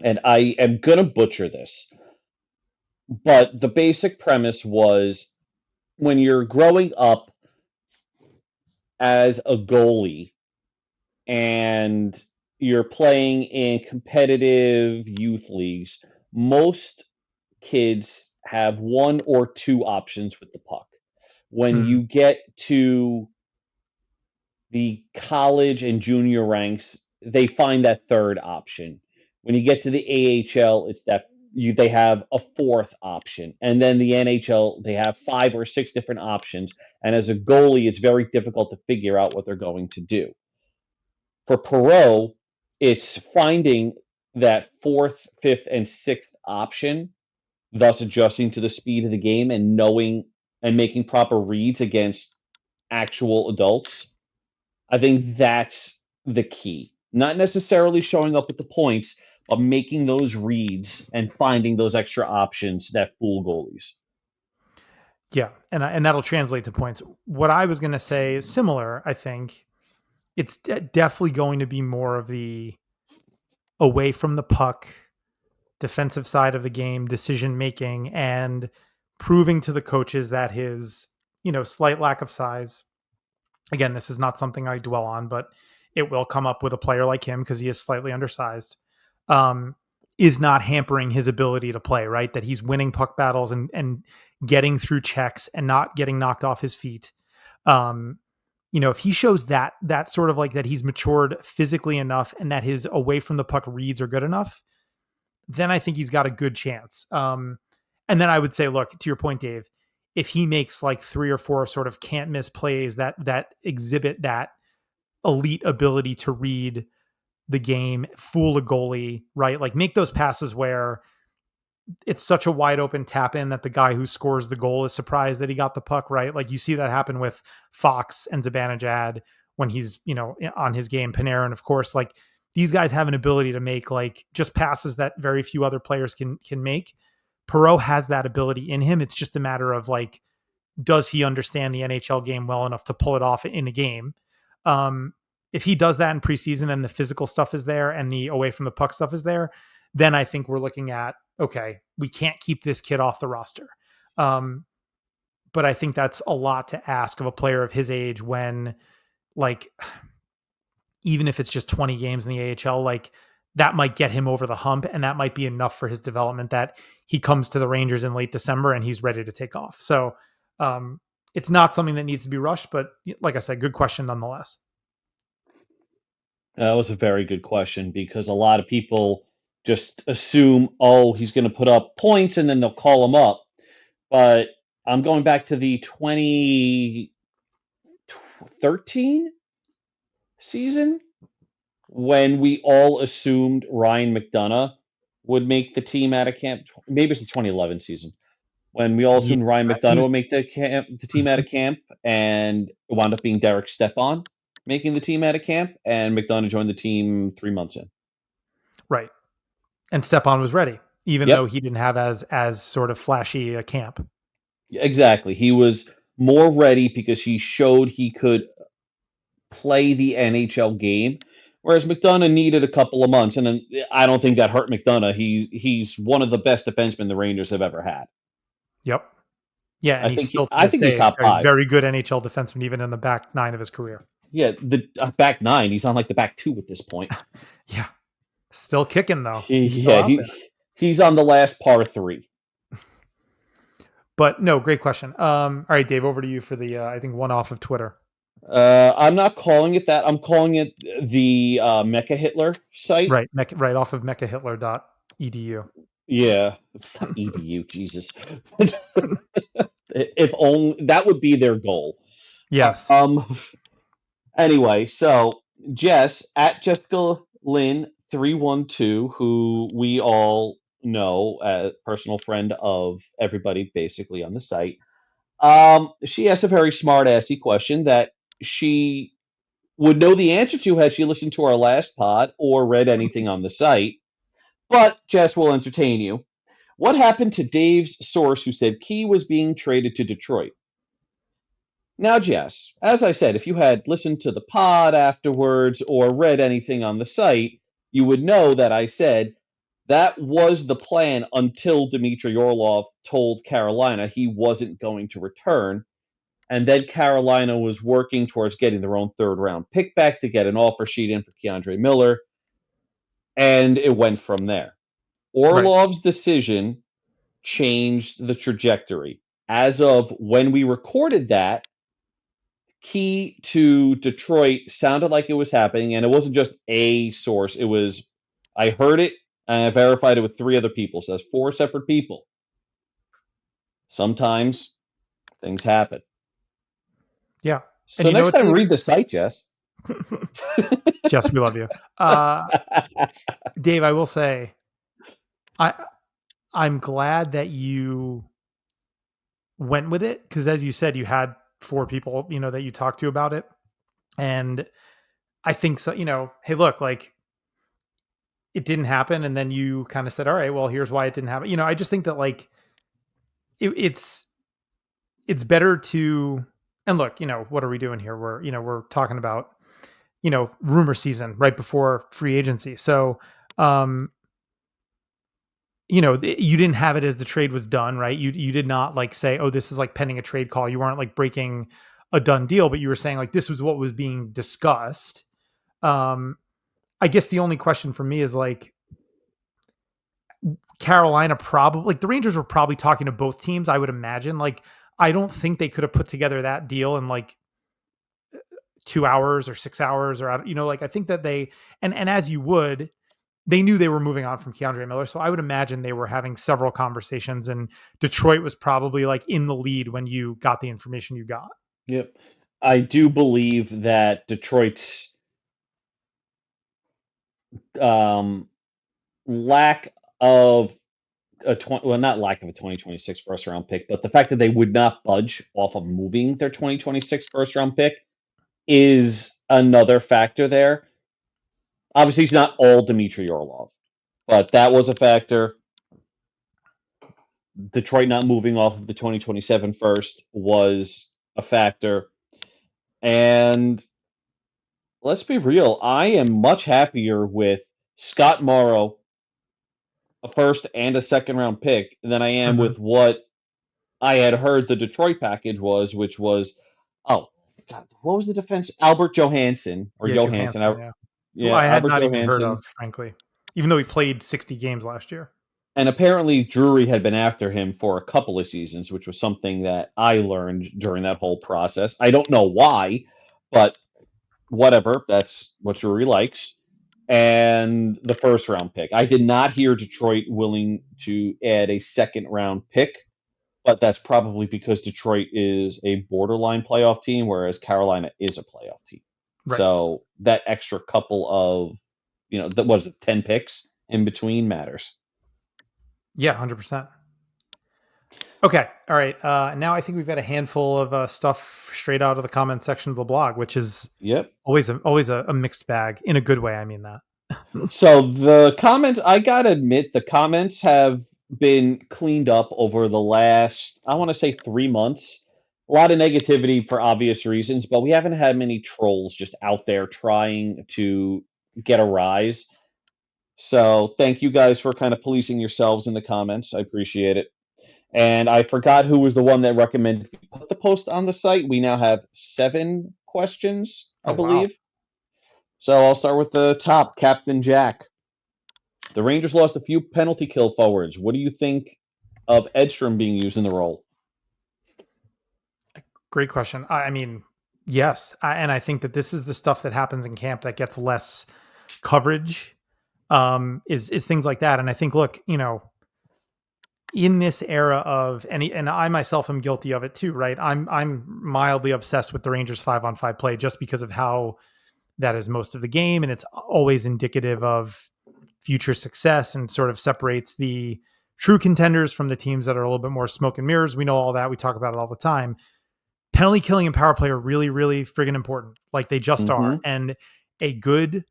And I am going to butcher this. But the basic premise was when you're growing up as a goalie and you're playing in competitive youth leagues, most kids have one or two options with the puck. When Mm, you get to the college and junior ranks, they find that third option. When you get to the AHL, it's that they have a fourth option, and then the NHL they have five or six different options. And as a goalie, it's very difficult to figure out what they're going to do. For Perot, it's finding that fourth, fifth, and sixth option, thus adjusting to the speed of the game and knowing and making proper reads against actual adults. I think that's the key. Not necessarily showing up with the points, but making those reads and finding those extra options that fool goalies. yeah, and that'll translate to points. What I was going to say is similar. I think it's definitely going to be more of the away from the puck, defensive side of the game, decision making, and proving to the coaches that his slight lack of size. Again, this is not something I dwell on, but it will come up with a player like him because he is slightly undersized. Um, is not hampering his ability to play, right? That he's winning puck battles and getting through checks and not getting knocked off his feet. Um, if he shows that sort of like that he's matured physically enough and that his away from the puck reads are good enough, then I think he's got a good chance. And then I would say, look, to your point, Dave, if he makes like three or four sort of can't miss plays that exhibit that elite ability to read the game, fool a goalie, right? Like make those passes where it's such a wide open tap in that the guy who scores the goal is surprised that he got the puck, right? Like you see that happen with Fox and Zibanejad when he's, on his game, Panarin, of course, like these guys have an ability to make like just passes that very few other players can make. Perot has that ability in him. It's just a matter of like, does he understand the NHL game well enough to pull it off in a game? Um, if he does that in preseason and the physical stuff is there and the away from the puck stuff is there, then I think we're looking at, okay, we can't keep this kid off the roster. Um, but I think that's a lot to ask of a player of his age when, like, even if it's just 20 games in the AHL, like that might get him over the hump and that might be enough for his development that he comes to the Rangers in late December and he's ready to take off. So it's not something that needs to be rushed, but like I said, good question nonetheless. That was a very good question because a lot of people just assume, oh, he's going to put up points and then they'll call him up. But I'm going back to the 2013 season when we all assumed Ryan McDonough would make the team out of camp. Maybe it's the 2011 season when we all Yeah, assumed Ryan he McDonough was would make the team out of camp, and it wound up being Derek Stepan making the team out of camp, and McDonough joined the team 3 months in. right. And Stepan was ready, even though Yep, he didn't have as sort of flashy a camp. exactly. He was more ready because he showed he could play the NHL game. Whereas McDonough needed a couple of months, and then I don't think that hurt McDonough. He's one of the best defensemen the Rangers have ever had. Yep. Yeah, and he's still to I this think he's day top a five. very good NHL defenseman, even in the back nine of his career. Yeah, the back nine. He's on like the back two at this point. Yeah, still kicking though. He, He's still yeah, out there. he's on the last par three. But no, great question. All right, Dave, over to you for the I think one off of Twitter. I'm not calling it that. I'm calling it the Mecha Hitler site. Right, right off of mechahitler.edu. Yeah, it's not edu. Jesus, if only that would be their goal. Yes. Um. Anyway, so Jess at Jessica Lynn 312, who we all know, a personal friend of everybody basically on the site. She asked a very smart assy question that she would know the answer to had she listened to our last pod or read anything on the site. But Jess will entertain you. What happened to Dave's source who said Key was being traded to Detroit? Now, Jess, as I said, if you had listened to the pod afterwards or read anything on the site, you would know that I said that was the plan until Dmitry Orlov told Carolina he wasn't going to return. And then Carolina was working towards getting their own third round pick back to get an offer sheet in for Keandre Miller. and it went from there. Right. Orlov's decision changed the trajectory. As of when we recorded that, key to Detroit sounded like it was happening, and it wasn't just a source. It was, I heard it and I verified it with three other people. So that's four separate people. Sometimes things happen. Yeah. And So you know next what, time, Dave? read the site, Jess. Jess, we love you. Dave, I will say, I I'm glad that you went with it because, as you said, you had four people, that you talked to about it, and I think so. Hey, look, like it didn't happen, and then you kind of said, all right, well, here's why it didn't happen. I just think that like it's better to. And look, what are we doing here? We're talking about rumor season right before free agency, so um you didn't have it as the trade was done, right? You did not like say, oh, this is like pending a trade call. You weren't like breaking a done deal, but you were saying like this was what was being discussed. Um, I guess the only question for me is like Carolina probably like the Rangers were probably talking to both teams, I would imagine. Like I don't think they could have put together that deal in like 2 hours or 6 hours or like I think that and as you would, they knew they were moving on from Keandre Miller. So I would imagine they were having several conversations, and Detroit was probably like in the lead when you got the information you got. Yep. I do believe that Detroit's um, lack of not lack of a 2026 first round pick, but the fact that they would not budge off of moving their 2026 first round pick is another factor there. Obviously, he's not all Dmitry Orlov, but that was a factor. Detroit not moving off of the 2027 first was a factor. And let's be real, I am much happier with Scott Morrow, a first and a second round pick, than I am Mhm. with what I had heard the Detroit package was, which was, oh, God, what was the defense? Albert Johansson or Yeah, Johansson. Johansson, yeah. Who Yeah, I had Albert not even heard of, Johansson. frankly, even though he played 60 games last year. And apparently, Drury had been after him for a couple of seasons, which was something that I learned during that whole process. I don't know why, but whatever. That's what Drury likes. And the first round pick. I did not hear Detroit willing to add a second round pick, but that's probably because Detroit is a borderline playoff team, whereas Carolina is a playoff team. Right. So that extra couple of, that was it, 10 picks in between matters. Yeah, 100%. Okay. All right. Now I think we've got a handful of stuff straight out of the comment section of the blog, which is Yep. always a mixed bag in a good way. I mean that. So the comments, I gotta admit, the comments have been cleaned up over the last, I want to say 3 months. A lot of negativity for obvious reasons, but we haven't had many trolls just out there trying to get a rise. So thank you guys for kind of policing yourselves in the comments. I appreciate it. And I forgot who was the one that recommended we put the post on the site. We now have 7 questions, I Oh wow. believe. So I'll start with the top, Captain Jack. The Rangers lost a few penalty kill forwards. What do you think of Edstrom being used in the role? Great question. I mean, yes, and I think that this is the stuff that happens in camp that gets less coverage. Is things like that, and I think, look, in this era of and I myself am guilty of it too, right? I'm mildly obsessed with the Rangers 5-on-5 play just because of how that is most of the game, and it's always indicative of future success and sort of separates the true contenders from the teams that are a little bit more smoke and mirrors. We know all that. We talk about it all the time. Penalty killing and power play are really, really friggin' important. Like they just are. Mm-hmm. And a good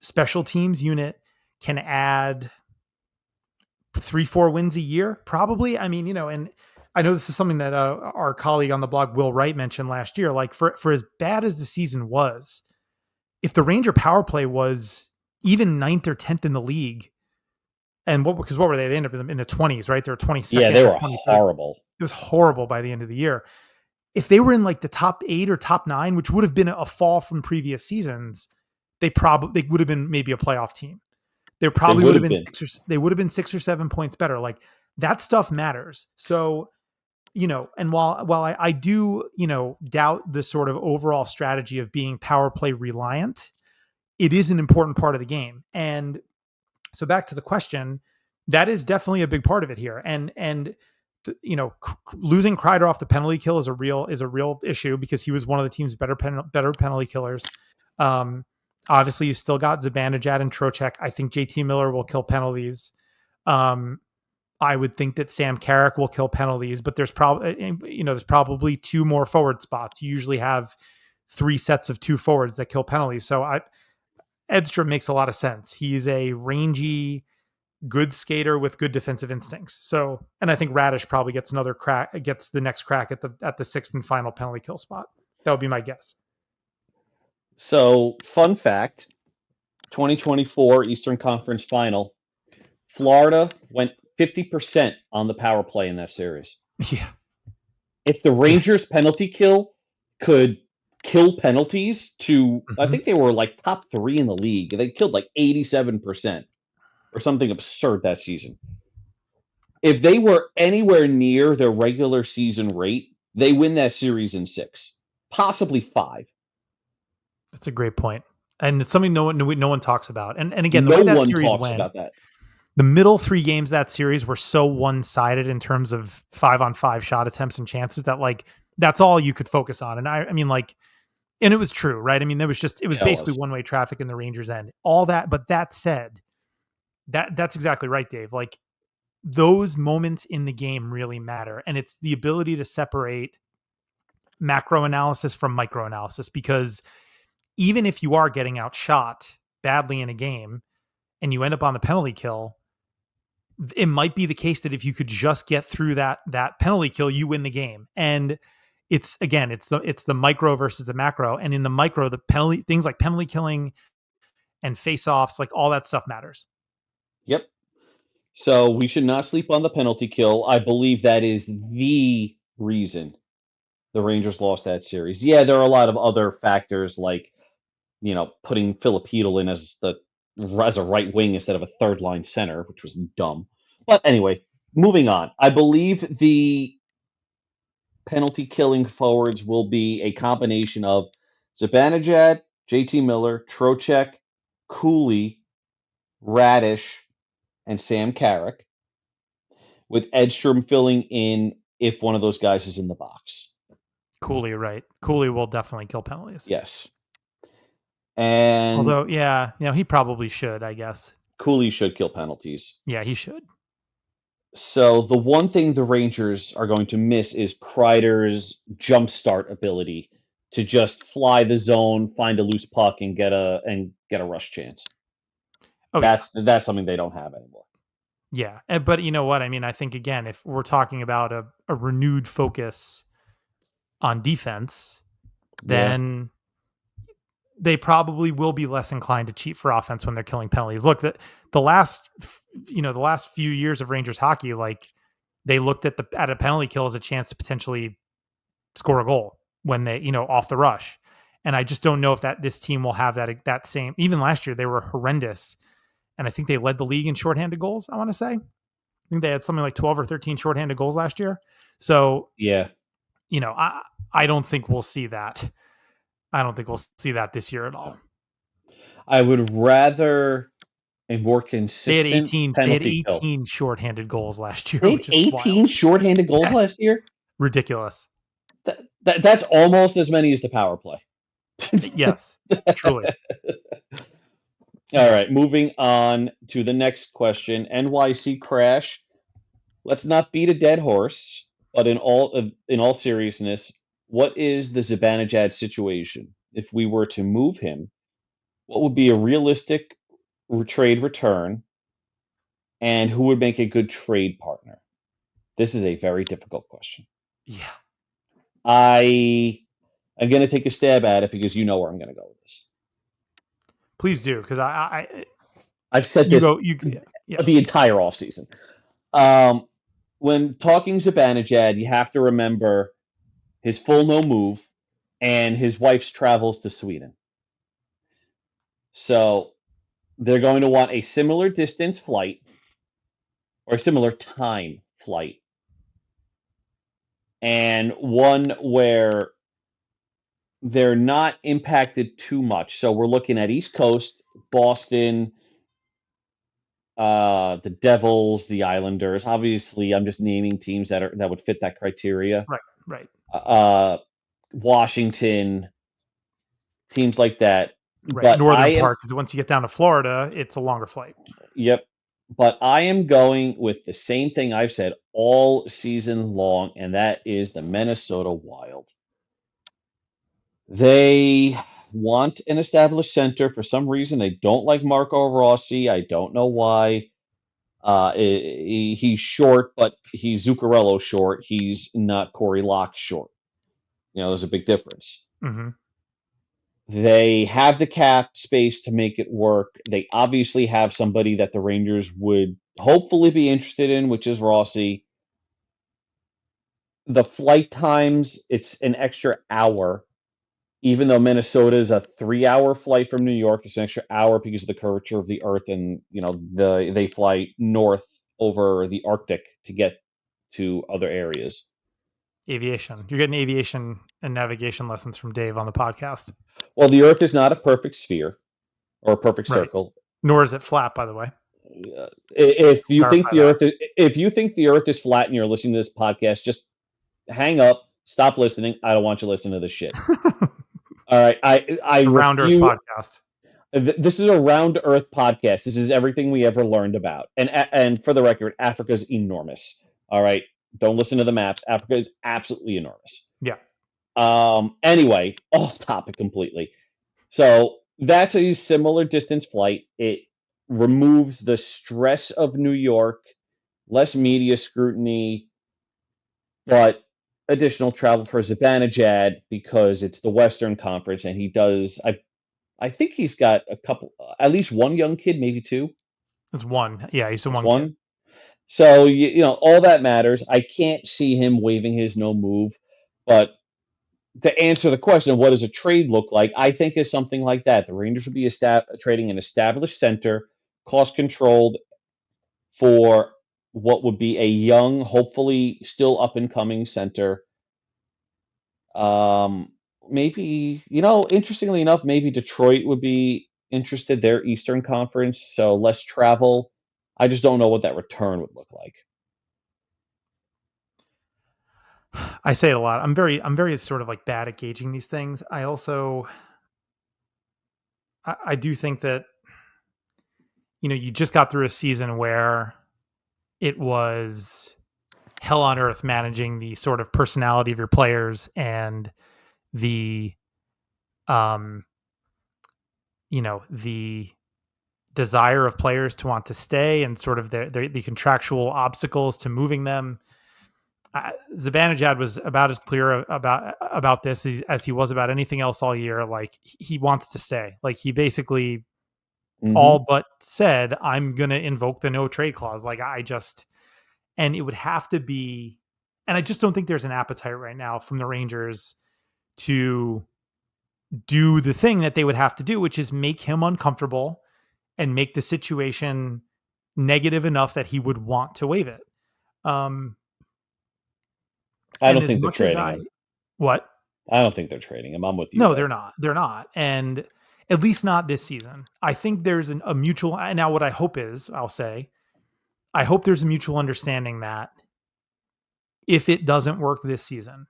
special teams unit can add 3-4 wins a year, probably. I mean, and I know this is something that our colleague on the blog, Will Wright, mentioned last year. Like for as bad as the season was, if the Ranger power play was even ninth or 10th in the league, and what were they? They ended up in the 20s, right? They were Yeah, 22nd they or were 23rd. horrible. It was horrible by the end of the year. If they were in like the top 8 or top 9, which would have been a fall from previous seasons, they would have been maybe a playoff team. There They probably would would have have been been. they would have been 6 or 7 points better. Like that stuff matters. So, and while I do, doubt the sort of overall strategy of being power play reliant, it is an important part of the game. And so back to the question, that is definitely a big part of it here. And losing Kreider off the penalty kill is a real issue because he was one of the team's better penalty killers. Um, Obviously, you still got Zibanejad and Trocheck. I think JT Miller will kill penalties. Um, I would think that Sam Carrick will kill penalties, but there's probably two more forward spots. You usually have three sets of two forwards that kill penalties. So Edstrom makes a lot of sense. He's a rangy, good skater with good defensive instincts. So, and I think Radish probably gets the next crack at the sixth and final penalty kill spot. That would be my guess. So, fun fact, 2024 Eastern Conference Final, Florida went 50% on the power play in that series. Yeah. If the Yeah. Rangers penalty kill could kill penalties to, I Mhm. think they were like top 3 in the league. They killed like 87% or something absurd that season. If they were anywhere near their regular season rate, they win that series in 6, possibly 5. That's a great point. And it's something no one talks about. And again, the No way that one series talks went, about that. the middle three games of that series were so one-sided in terms of 5-on-5 shot attempts and chances that like that's all you could focus on. And I mean like, and it was true, right? I mean, it was Yeah, it basically was. one-way traffic in the Rangers end. All that, but that said, that's exactly right, Dave. Like those moments in the game really matter. And it's the ability to separate macro analysis from micro analysis because even if you are getting outshot badly in a game and you end up on the penalty kill, it might be the case that if you could just get through that penalty kill, you win the game. And it's the micro versus the macro. And in the micro, the penalty things like penalty killing and face offs, like all that stuff matters. Yep. So we should not sleep on the penalty kill. I believe that is the reason the Rangers lost that series. Yeah, there are a lot of other factors like, putting Filipino in as a right wing instead of a third line center, which was dumb. But anyway, moving on. I believe the penalty killing forwards will be a combination of Zibanejad, JT Miller, Trocheck, Cooley, Radish, and Sam Carrick, with Edstrom filling in if one of those guys is in the box. Cooley, right? Cooley will definitely kill penalties. Yes. And Although, yeah, he probably should, I guess. Cooley should kill penalties. Yeah, he should. So the one thing the Rangers are going to miss is Kreider's jumpstart ability to just fly the zone, find a loose puck, and get a rush chance. Oh yeah, That's something they don't have anymore. yeah. But you know what? I mean, I think again, if we're talking about a renewed focus on defense, Yeah. then they probably will be less inclined to cheat for offense when they're killing penalties. Look, the last few years of Rangers hockey, like they looked at a penalty kill as a chance to potentially score a goal when they, off the rush. And I just don't know if this team will have that same. Even last year, they were horrendous, and I think they led the league in shorthanded goals. I want to say, I think they had something like 12 or 13 shorthanded goals last year. So, Yeah. I don't think we'll see that. I don't think we'll see that this year at all. I would rather a more They had consistent 18. They had penalty kill. 18 shorthanded goals last year, They had which is 18 wild. shorthanded goals That's last year. ridiculous. That's almost as many as the power play. Yes, truly. All Yeah. right, moving on to the next question. NYC Crash. Let's not beat a dead horse, but in all seriousness, what is the Zibanejad situation? If we were to move him, what would be a realistic trade return, and who would make a good trade partner? This is a very difficult question. Yeah. I am going to take a stab at it because you know where I'm going to go with this. Please do, because I've said you this go, yeah. the entire offseason. When talking Zibanejad, you have to remember his full no move and his wife's travels to Sweden. So They're going to want a similar distance flight or a similar time flight, and one where they're not impacted too much. So we're looking at East Coast, Boston, the Devils, the Islanders. Obviously, I'm just naming teams that would fit that criteria. Right, right, Uh, Washington, teams like that. right. But I Northern am, part, because once you get down to Florida, it's a longer flight. yep. But I am going with the same thing I've said all season long, and that is the Minnesota Wild. They want an established center for some reason. They don't like Marco Rossi. I don't know why. He's short, but he's Zuccarello short. He's not Corey Locke short. There's a big difference. Hmm. They have the cap space to make it work. They obviously have somebody that the Rangers would hopefully be interested in, which is Rossi. The flight times, it's an extra hour, even though Minnesota is a 3 hour flight from New York. It's an extra hour because of the curvature of the Earth, and they fly north over the Arctic to get to other areas. Aviation. You're getting aviation and navigation lessons from Dave on the podcast. Well, the Earth is not a perfect sphere or a perfect Right. circle. Nor is it flat, by the way. If you think Clarify the that. Earth, if you think the Earth is flat and you're listening to this podcast, just hang up, stop listening. I don't want you to listen to this shit. All right, I It's a round Earth refuse. podcast. This is a round Earth podcast. This is everything we ever learned about. And for the record, Africa is enormous. All right, don't listen to the maps. Africa is absolutely enormous. Yeah. Anyway, off topic completely. So that's a similar distance flight. It removes the stress of New York, less media scrutiny, but additional travel for Zibanejad because it's the Western Conference, and he does. I think he's got a couple, at least one young kid, maybe two. It's one. Yeah, he's a Just one kid. one. So all that matters. I can't see him waiving his no move, but to answer the question of what does a trade look like, I think is something like that. The Rangers would be trading an established center, cost controlled for what would be a young, hopefully still up and coming center. Maybe, interestingly enough, maybe Detroit would be interested. Their Eastern Conference, so less travel. I just don't know what that return would look like. I say it a lot. I'm very sort of like bad at gauging these things. I also I do think that you just got through a season where it was hell on earth managing the sort of personality of your players and the um the desire of players to want to stay and sort of the contractual obstacles to moving them. Zibanejad was about as clear about this as he was about anything else all year. Like he wants to stay. Like he basically Hmm. all but said, "I'm going to invoke the no trade clause." Like and it would have to be, and I just don't think there's an appetite right now from the Rangers to do the thing that they would have to do, which is make him uncomfortable and make the situation negative enough that he would want to waive it. Um, I and don't as think they're much as trading him. what? I don't think they're trading him. I'm with you No, they're there. not. They're not. And at least not this season. I think there's a mutual. Now, what I hope is, I'll say, I hope there's a mutual understanding that if it doesn't work this season,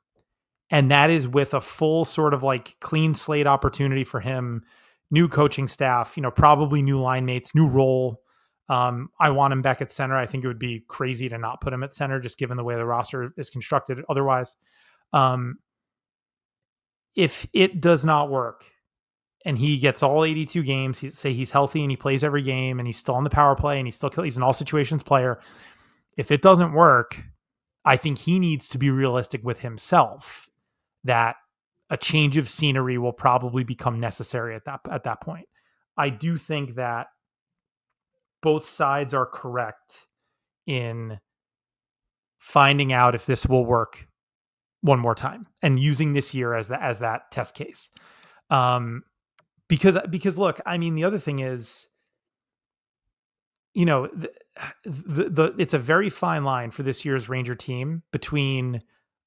and that is with a full sort of like clean slate opportunity for him, new coaching staff, probably new line mates, new role. I want him back at center. I think it would be crazy to not put him at center, just given the way the roster is constructed. Otherwise, um, if it does not work and he gets all 82 games, say he's healthy and he plays every game and he's still on the power play and he's an all situations player. If it doesn't work, I think he needs to be realistic with himself that a change of scenery will probably become necessary at that point. I do think that both sides are correct in finding out if this will work one more time and using this year as that test case. Um, because look, I mean, the other thing is you know, it's a very fine line for this year's Ranger team between,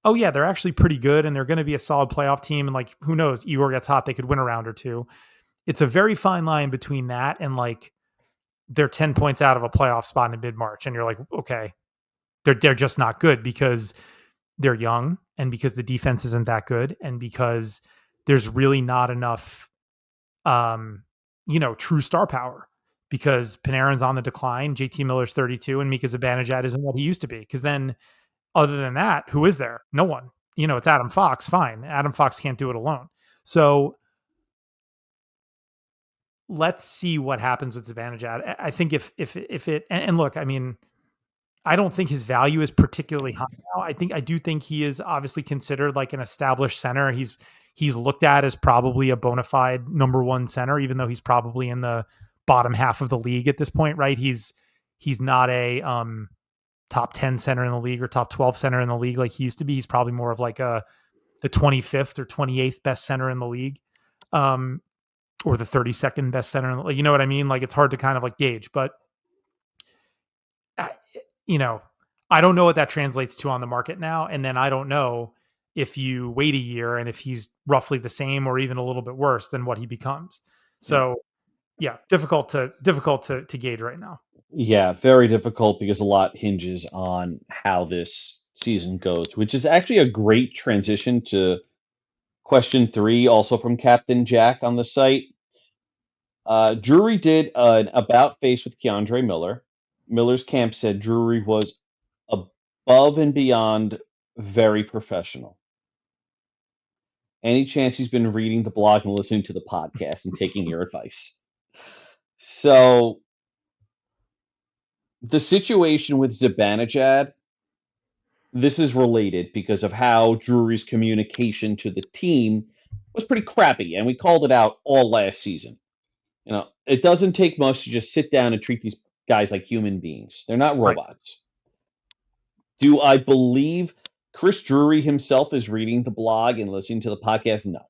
oh yeah, they're actually pretty good and they're going to be a solid playoff team, and like who knows, Igor gets hot, they could win a round or two. It's a very fine line between that and like they're 10 points out of a playoff spot in mid March, and you're like, okay, they're just not good because they're young and because the defense isn't that good and because there's really not enough true star power, because Panarin's on the decline, JT Miller's 32, and Mika Zibanejad isn't what he used to be. Because then, other than that, who is there? No one. It's Adam Fox. Fine, Adam Fox can't do it alone. So let's see what happens with Zibanejad. I think if it and look, I mean, I don't think his value is particularly high now. I do think he is obviously considered like an established center. He's looked at as probably a bona fide number one center, even though he's probably in the bottom half of the league at this point, right? He's not a top 10 center in the league or top 12 center in the league like he used to be. He's probably more of like the 25th or 28th best center in the league. Or the 32nd best center in the league. You know what I mean? Like it's hard to kind of like gauge, but you know, I don't know what that translates to on the market now. And then I don't know if you wait a year and if he's roughly the same or even a little bit worse than what he becomes. Yeah. So yeah, difficult to gauge right now. Yeah, very difficult because a lot hinges on how this season goes, which is actually a great transition to question three, also from Captain Jack on the site. Drury did an about face with Keandre Miller. Miller's camp said Drury was above and beyond very professional. Any chance he's been reading the blog and listening to the podcast and taking your advice? So the situation with Zibanejad, this is related because of how Drury's communication to the team was pretty crappy, and we called it out all last season. It doesn't take much to just sit down and treat these guys like human beings. They're not Right. robots. Do I believe Chris Drury himself is reading the blog and listening to the podcast? No.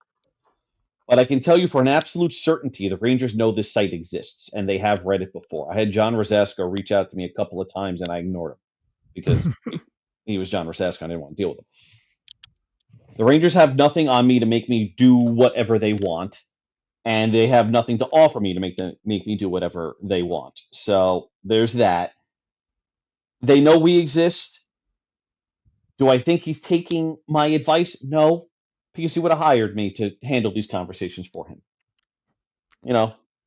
But I can tell you for an absolute certainty, the Rangers know this site exists, and they have read it before. I had John Rosasco reach out to me a couple of times, and I ignored him because he was John Rosasco. I didn't want to deal with him. The Rangers have nothing on me to make me do whatever they want, and they have nothing to offer me to make me do whatever they want. So there's that. They know we exist. Do I think he's taking my advice? No, because he would have hired me to handle these conversations for him.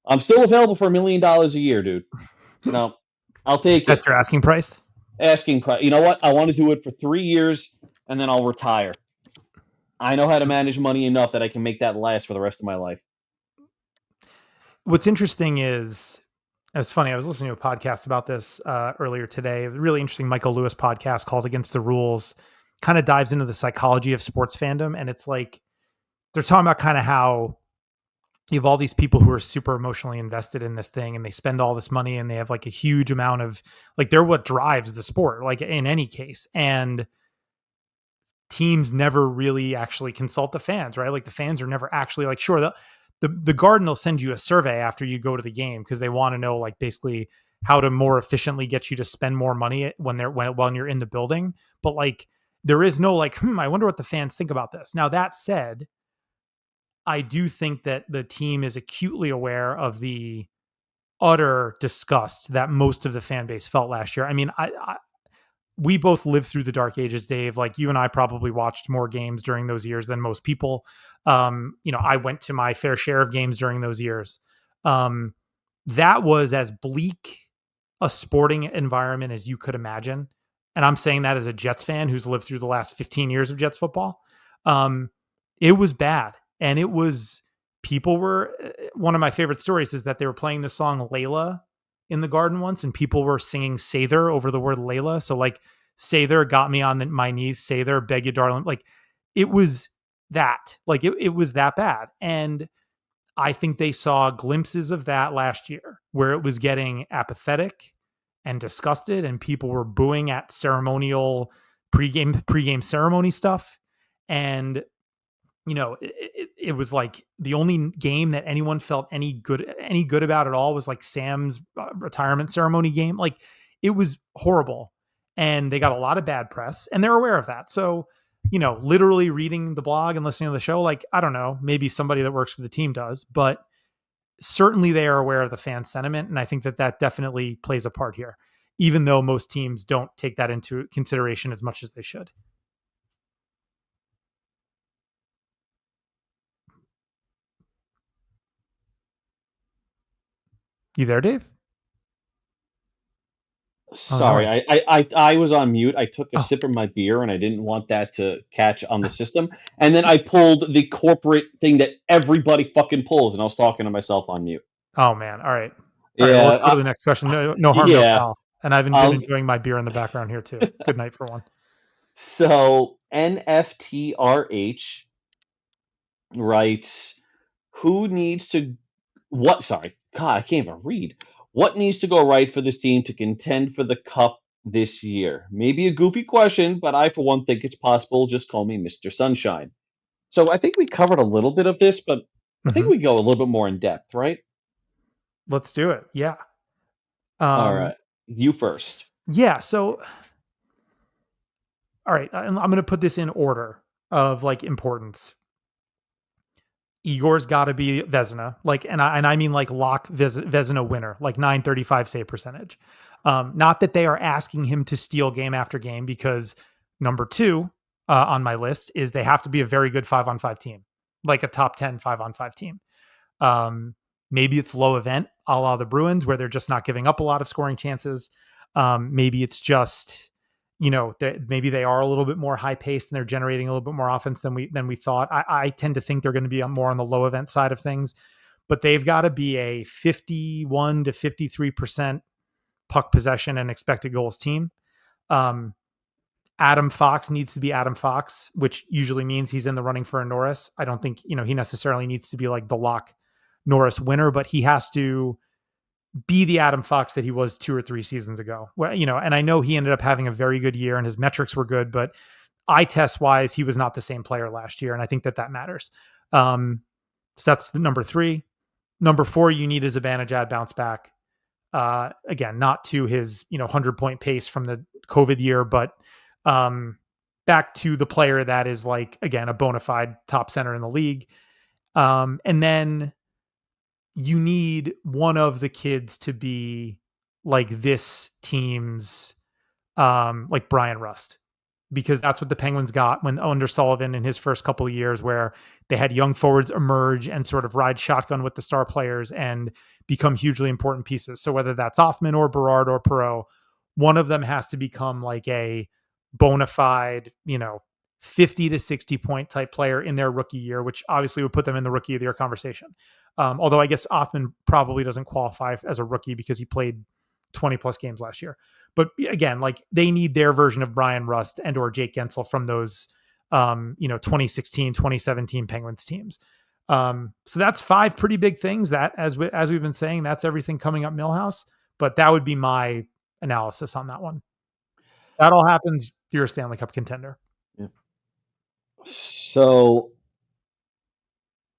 I'm still available for $1 million a year, dude. I'll take That's it. your asking price? Asking price. You know what? I want to do it for 3 years, and then I'll retire. I know how to manage money enough that I can make that last for the rest of my life. What's interesting is, it's funny, I was listening to a podcast about this earlier today. A really interesting Michael Lewis podcast called Against the Rules. Kind of dives into the psychology of sports fandom. And it's like, they're talking about kind of how you have all these people who are super emotionally invested in this thing and they spend all this money and they have like a huge amount of, like, they're what drives the sport, like in any case. And teams never really actually consult the fans, right? Like the fans are never actually like, sure, the Garden will send you a survey after you go to the game because they want to know like basically how to more efficiently get you to spend more money when you're in the building. But like there is no like, I wonder what the fans think about this. Now that said, I do think that the team is acutely aware of the utter disgust that most of the fan base felt last year. I mean, we both lived through the dark ages, Dave. Like you and I probably watched more games during those years than most people. I went to my fair share of games during those years. That was as bleak a sporting environment as you could imagine. And I'm saying that as a Jets fan who's lived through the last 15 years of Jets football. It was bad. And it was, people were, one of my favorite stories is that they were playing the song Layla in the Garden once, and people were singing Sather over the word Layla. So like, Sather got me on my knees, Sather, beg you, darling. Like it was that, like it was that bad. And I think they saw glimpses of that last year where it was getting apathetic and disgusted and people were booing at ceremonial pregame ceremony stuff. And it was like the only game that anyone felt any good about at all was like Sam's retirement ceremony game. Like it was horrible, and they got a lot of bad press, and they're aware of that. So, literally reading the blog and listening to the show, like I don't know, maybe somebody that works for the team does, but certainly they are aware of the fan sentiment, and I think that that definitely plays a part here, even though most teams don't take that into consideration as much as they should. You there, Dave? Oh no. Sorry, I was on mute. I took a Oh, sip of my beer and I didn't want that to catch on the system. And then I pulled the corporate thing that everybody fucking pulls, and I was talking to myself on mute. oh man. All right. All right. Well, let's Yeah, go to the next question. No, no harm, no yeah. foul. And I've been I'll, enjoying my beer in the background here too. Good night for one. so NFTRH writes, who needs to what sorry, God, I can't even read. What needs to go right for this team to contend for the cup this year? Maybe a goofy question, but I for one think it's possible. Just call me Mr. Sunshine. So I think we covered a little bit of this, but I think Hmm. we go a little bit more in depth, right? Let's do it. Yeah. All Um, right. You first. yeah. So, all right. I'm going to put this in order of like importance. Igor's got to be Vezina, like, and I mean like lock Vezina winner, like 935 save percentage. Not that they are asking him to steal game after game, because number two on my list is they have to be a very good 5-on-5 team, like a top 10 5-on-5 team. Um, Maybe it's low event, a la the Bruins, where they're just not giving up a lot of scoring chances. Maybe it's just, maybe they are a little bit more high paced and they're generating a little bit more offense than we thought. I tend to think they're going to be more on the low event side of things, but they've got to be a 51 to 53% puck possession and expected goals team. Um, Adam Fox needs to be Adam Fox, which usually means he's in the running for a Norris. I don't think, he necessarily needs to be like the lock Norris winner, but he has to be the Adam Fox that he was 2 or 3 seasons ago. Well, and I know he ended up having a very good year and his metrics were good, but eye test wise, he was not the same player last year. And I think that that matters. So that's the number three. Number four, you need his Zibanejad bounce back. Again, not to his 100-point pace from the COVID year, but back to the player that is like again a bona fide top center in the league. And then you need one of the kids to be like this team's like Brian Rust, because that's what the Penguins got when under Sullivan in his first couple of years, where they had young forwards emerge and sort of ride shotgun with the star players and become hugely important pieces. So whether that's Offman or Berard or Perot, one of them has to become like a bona fide, 50 to 60 point type player in their rookie year, which obviously would put them in the rookie of the year conversation. Although I guess Offman probably doesn't qualify as a rookie because he played 20 plus games last year. But again, like they need their version of Brian Rust and or Jake Gensel from those 2016, 2017 Penguins teams. So that's five pretty big things that as we've been saying, that's everything coming up Millhouse. But that would be my analysis on that one. That all happens, you're a Stanley Cup contender. Yeah. So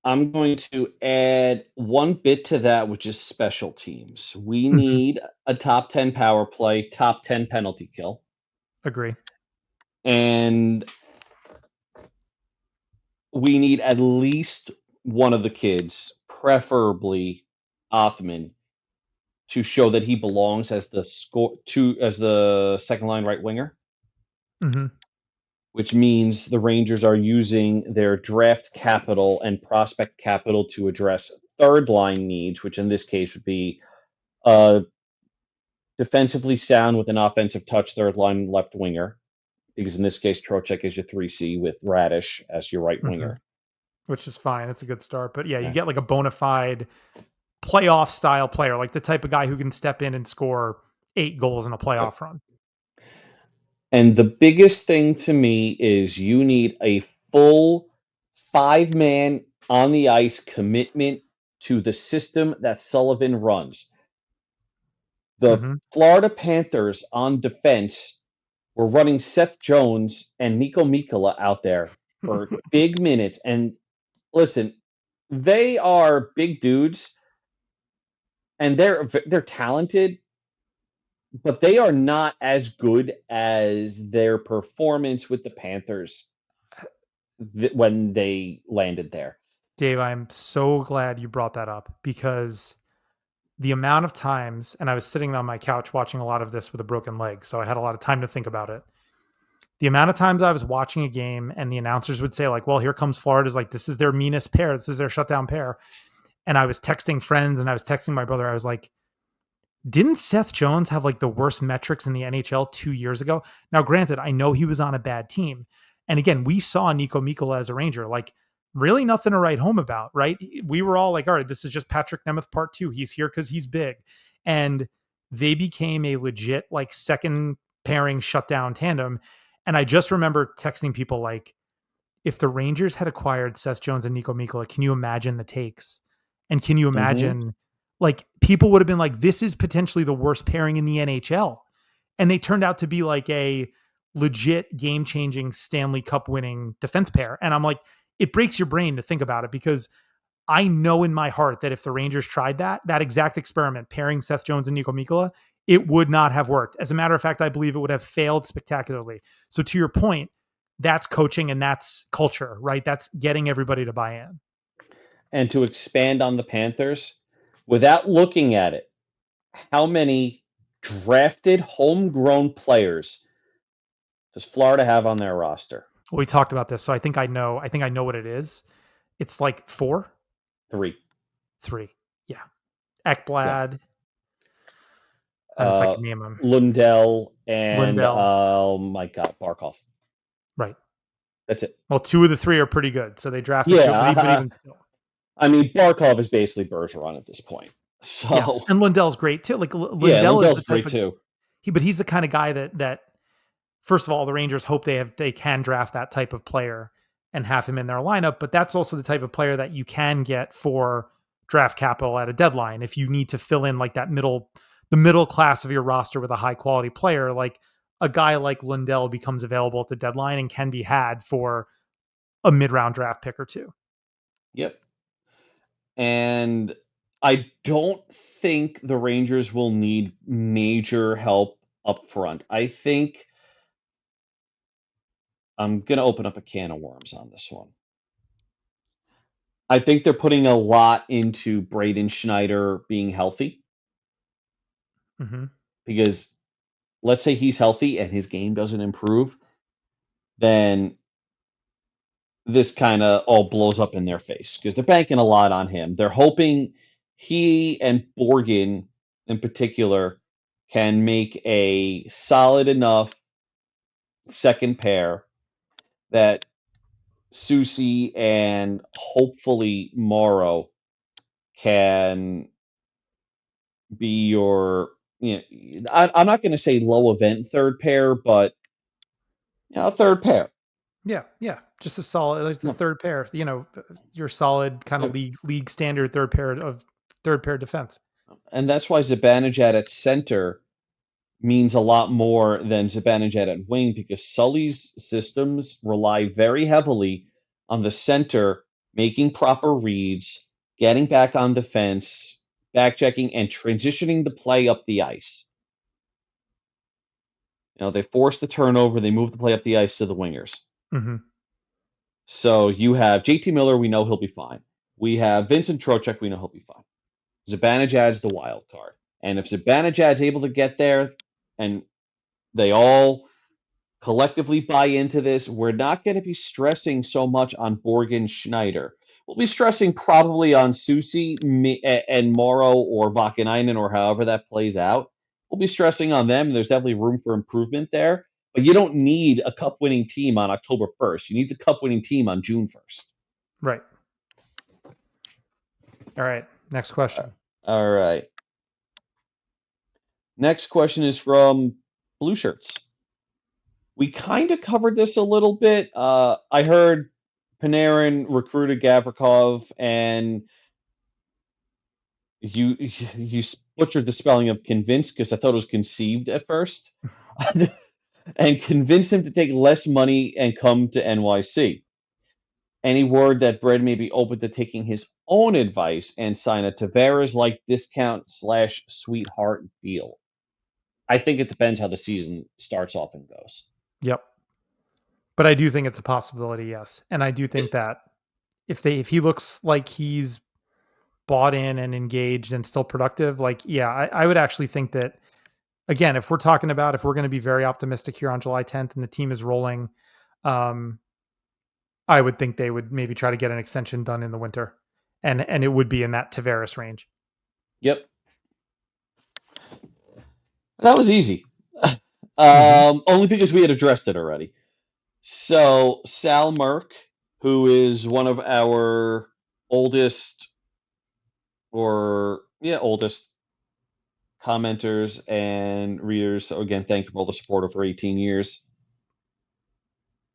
I'm going to add one bit to that, which is special teams. We Mhm. need a top 10 power play, top 10 penalty kill. Agree. And we need at least one of the kids, preferably Othman, to show that he belongs as the second line right winger, Hmm. which means the Rangers are using their draft capital and prospect capital to address third line needs, which in this case would be defensively sound with an offensive touch third line left winger, because in this case Trocheck is your 3C with Radish as your right Hmm. winger. Which is fine. It's a good start. But yeah, you Okay. get like a bona fide playoff style player, like the type of guy who can step in and score 8 goals in a Yep. playoff run. And the biggest thing to me is you need a full 5-man on the ice commitment to the system that Sullivan runs. The Hmm. Florida Panthers on defense were running Seth Jones and Nico Mikkola out there. for big minutes. And listen, they are big dudes and they're talented, but they are not as good as their performance with the Panthers when they landed there. Dave, I'm so glad you brought that up because the amount of times, and I was sitting on my couch watching a lot of this with a broken leg, so I had a lot of time to think about it. The amount of times I was watching a game and the announcers would say, like, well, here comes Florida's, like, this is their meanest pair, this is their shutdown pair. And I was texting friends and I was texting my brother. I was like, didn't Seth Jones have like the worst metrics in the NHL 2 years ago? Now, granted, I know he was on a bad team. And again, we saw Nico Mikkola as a Ranger, like really nothing to write home about, right? We were all like, all right, this is just Patrick Nemeth part two. He's here because he's big. And they became a legit like second pairing shutdown tandem. And I just remember texting people like, if the Rangers had acquired Seth Jones and Nico Mikkola, can you imagine the takes? And can you Hmm. imagine, like, people would have been like, this is potentially the worst pairing in the NHL. And they turned out to be like a legit game changing Stanley Cup winning defense pair. And I'm like, it breaks your brain to think about it because I know in my heart that if the Rangers tried that exact experiment, pairing Seth Jones and Nico Mikkola, it would not have worked. As a matter of fact, I believe it would have failed spectacularly. So to your point, that's coaching and that's culture, right? That's getting everybody to buy in. And to expand on the Panthers, without looking at it, how many drafted homegrown players does Florida have on their roster? Well, we talked about this, so I think I know. I think I know what it is. It's like four, Three. three. Yeah, Yeah. Ekblad. I don't know if I Uh, can name them. Lundell and Lindell. oh my God, Barkov. Right. That's it. Well, two of the three are pretty good. So they drafted two, but Yeah, even still, I mean Barkov is basically Bergeron at this point. yes. So And Lindell's great too. Like yeah, Lindell is the Lundell's type great of too. but he's the kind of guy that first of all, the Rangers hope they can draft that type of player and have him in their lineup. But that's also the type of player that you can get for draft capital at a deadline if you need to fill in like the middle class of your roster with a high quality player. Like a guy like Lindell becomes available at the deadline and can be had for a mid round draft pick or two. Yep. And I don't think the Rangers will need major help up front. I think I'm going to open up a can of worms on this one. I think they're putting a lot into Braden Schneider being healthy Mm-hmm. because let's say he's healthy and his game doesn't improve, then this kind of all blows up in their face because they're banking a lot on him. They're hoping he and Borgen in particular can make a solid enough second pair that Susie and hopefully Morrow can be your, I'm not going to say low event third pair, but a third pair. Yeah, yeah, just a solid. Like the No, third pair, your solid kind of yeah. league standard third pair defense. And that's why Zibanejad at center means a lot more than Zibanejad at wing because Sully's systems rely very heavily on the center making proper reads, getting back on defense, back checking, and transitioning the play up the ice. They force the turnover, they move the play up the ice to the wingers. Mm-hmm. So you have JT Miller, we know he'll be fine. We have Vincent Trocheck, we know he'll be fine. Zibanejad's the wild card. And if Zibanejad's able to get there and they all collectively buy into this, we're not going to be stressing so much on Borgen Schneider. We'll be stressing probably on Susie and Morrow or Vakanainen or however that plays out. We'll be stressing on them. There's definitely room for improvement there. But you don't need a cup winning team on October 1st. You need the cup winning team on June 1st. Right. All right. Next question. All right. Next question is from Blue Shirts. We kind of covered this a little bit. I heard Panarin recruited Gavrikov, and you butchered the spelling of convinced because I thought it was conceived at first, and convinced him to take less money and come to NYC. Any word that Brad may be open to taking his own advice and sign a Tavares like discount slash sweetheart deal? I think it depends how the season starts off and goes. Yep. But I do think it's a possibility, yes. And I do It, think that if he looks like he's bought in and engaged and still productive, like, yeah, I would actually think that, again, if we're talking about, if we're going to be very optimistic here on July 10th and the team is rolling, um, I would think they would maybe try to get an extension done in the winter, and it would be in that Tavares range. yep, that was easy. Hmm. Only because we had addressed it already. So Sal Merck, who is one of our oldest oldest commenters and readers. So again, thank you for all the support over 18 years.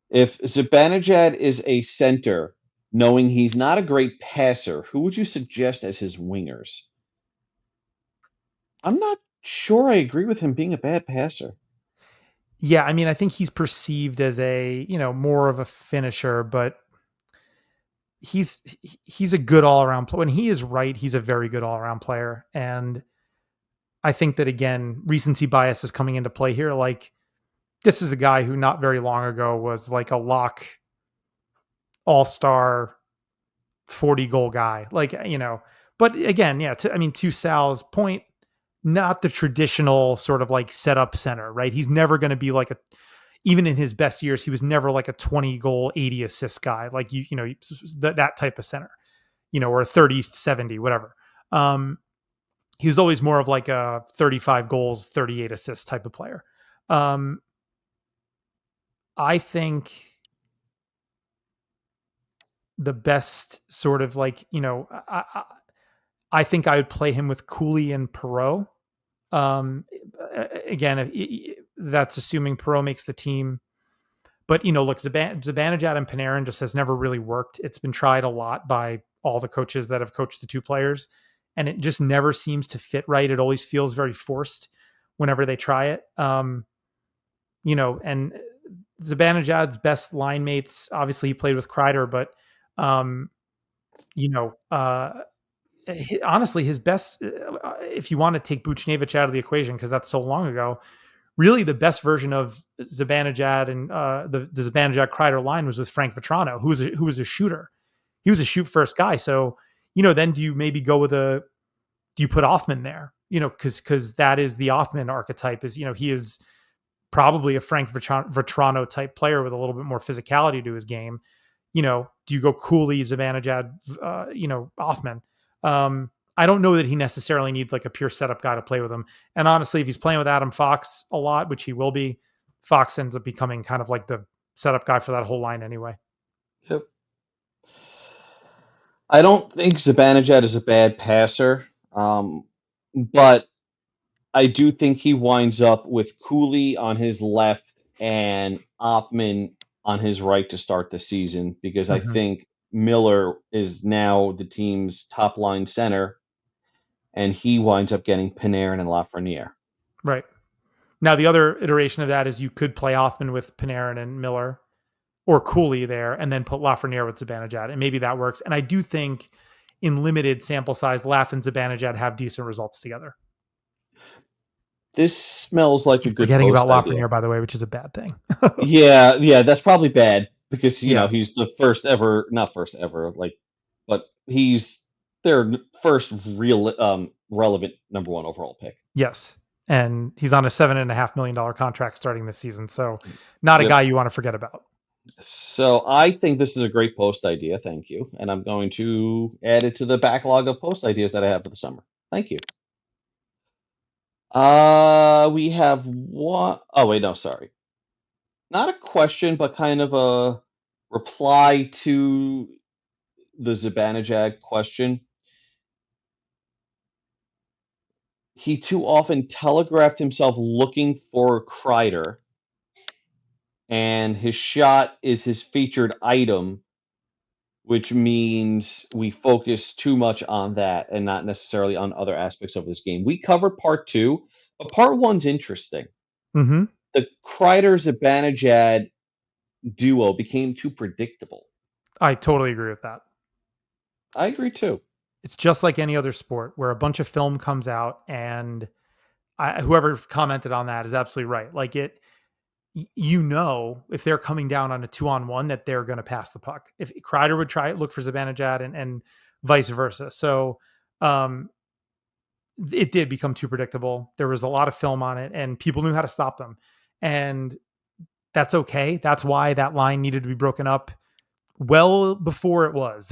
If Zibanejad is a center, knowing he's not a great passer, who would you suggest as his wingers? I'm not sure I agree with him being a bad passer. Yeah, I mean, I think he's perceived as a, more of a finisher, but he's a good all around player. When he is right, he's a very good all around player, and I think that, again, recency bias is coming into play here. Like, this is a guy who not very long ago was like a lock all star 40 goal guy. Like, but again, yeah, I mean, to Sal's point, not the traditional sort of like setup center, right? He's never going to be like even in his best years, he was never like a 20 goal, 80 assist guy, like that type of center, or a 30, 70, whatever. Um, he was always more of like a 35 goals, 38 assists type of player. Um, I think the best sort of like, I think I would play him with Cooley and Perot. Um, Again, that's assuming Perot makes the team. But look, Zibanejad and Panarin just has never really worked. It's been tried a lot by all the coaches that have coached the two players, and it just never seems to fit right. It always feels very forced whenever they try it. And Zibanejad's best line mates, obviously he played with Kreider, but um, you know, honestly, his best, if you want to take Buchnevich out of the equation, because that's so long ago, really the best version of Zibanejad and the Zibanejad Kreider line was with Frank Vetrano, who was a shooter. He was a shoot first guy. So, then do you maybe go with do you put Offman there? Because that is the Offman archetype. Is he is probably a Frank Vetrano type player with a little bit more physicality to his game. Do you go Cooley, Zibanejad, Offman? I don't know that he necessarily needs like a pure setup guy to play with him. And honestly, if he's playing with Adam Fox a lot, which he will be, Fox ends up becoming kind of like the setup guy for that whole line anyway. Yep. I don't think Zibanejad is a bad passer, but I do think he winds up with Cooley on his left and Oppman on his right to start the season because I Hmm. think Miller is now the team's top line center, and he winds up getting Panarin and Lafreniere. Right. Now, the other iteration of that is you could play Hoffman with Panarin and Miller or Cooley there and then put Lafreniere with Zibanejad, and maybe that works. And I do think in limited sample size, Laf and Zibanejad have decent results together. This smells I like a keep good forgetting about post idea. Lafreniere, by the way, which is a bad thing. Yeah, that's probably bad because Yeah. he's the first ever, not first ever, but he's their first real relevant number one overall pick. Yes. And he's on a $7.5 million contract starting this season. So not a Yep. guy you want to forget about. So I think this is a great post idea. Thank you, and I'm going to add it to the backlog of post ideas that I have for the summer. Thank you. We have one oh wait, no, sorry. Not a question, but kind of a reply to the Zibanejad question. He too often telegraphed himself looking for Kreider, and his shot is his featured item, which means we focus too much on that and not necessarily on other aspects of this game. We covered part two, but part one's interesting. Hmm. The Kreider Zibanejad duo became too predictable. I totally agree with that. I agree too. It's just like any other sport where a bunch of film comes out, and whoever commented on that is absolutely right. Like you know, if they're coming down on a 2-on-1 that they're going to pass the puck. If Kreider would try it, look for Zibanejad, and vice versa. So um, it did become too predictable. There was a lot of film on it, and people knew how to stop them. And that's okay. That's why that line needed to be broken up well before it was.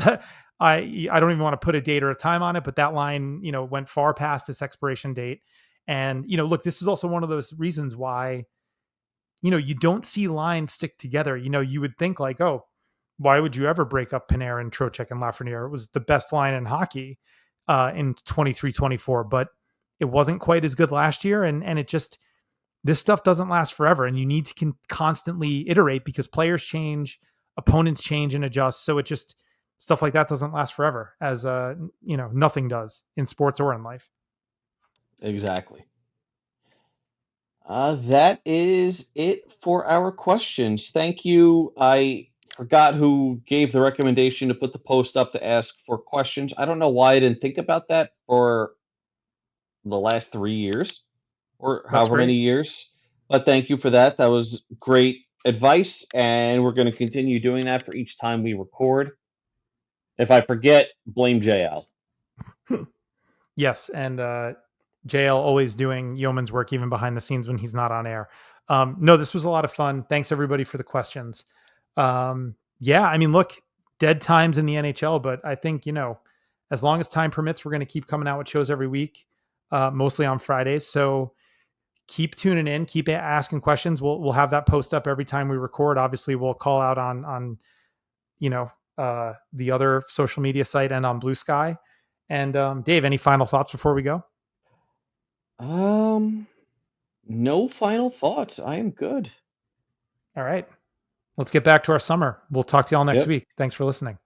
I don't even want to put a date or a time on it, but that line, went far past its expiration date. And look, this is also one of those reasons why you don't see lines stick together. You would think like, oh, why would you ever break up Panarin, Trocheck, and Lafreniere? It was the best line in hockey in 23-24, but it wasn't quite as good last year. And it just, this stuff doesn't last forever. And you need to constantly iterate because players change, opponents change and adjust. So it just, stuff like that doesn't last forever, as nothing does in sports or in life. Exactly. That is it for our questions. Thank you. I forgot who gave the recommendation to put the post up to ask for questions. I don't know why I didn't think about that for the last 3 years or That's however many great. years. But thank you for that. That was great advice, and we're going to continue doing that for each time we record. If I forget, blame JL. Yes, and JL always doing yeoman's work even behind the scenes when he's not on air. No, this was a lot of fun. Thanks everybody for the questions. Yeah, I mean, look, dead times in the NHL, but I think as long as time permits, we're going to keep coming out with shows every week, mostly on Fridays. So keep tuning in, keep asking questions. We'll have that post up every time we record. Obviously, we'll call out on you know the other social media site and on Blue Sky. And Dave, any final thoughts before we go? Um, no final thoughts. I am good. All right. Let's get back to our summer. We'll talk to y'all next Yep. week. Thanks for listening.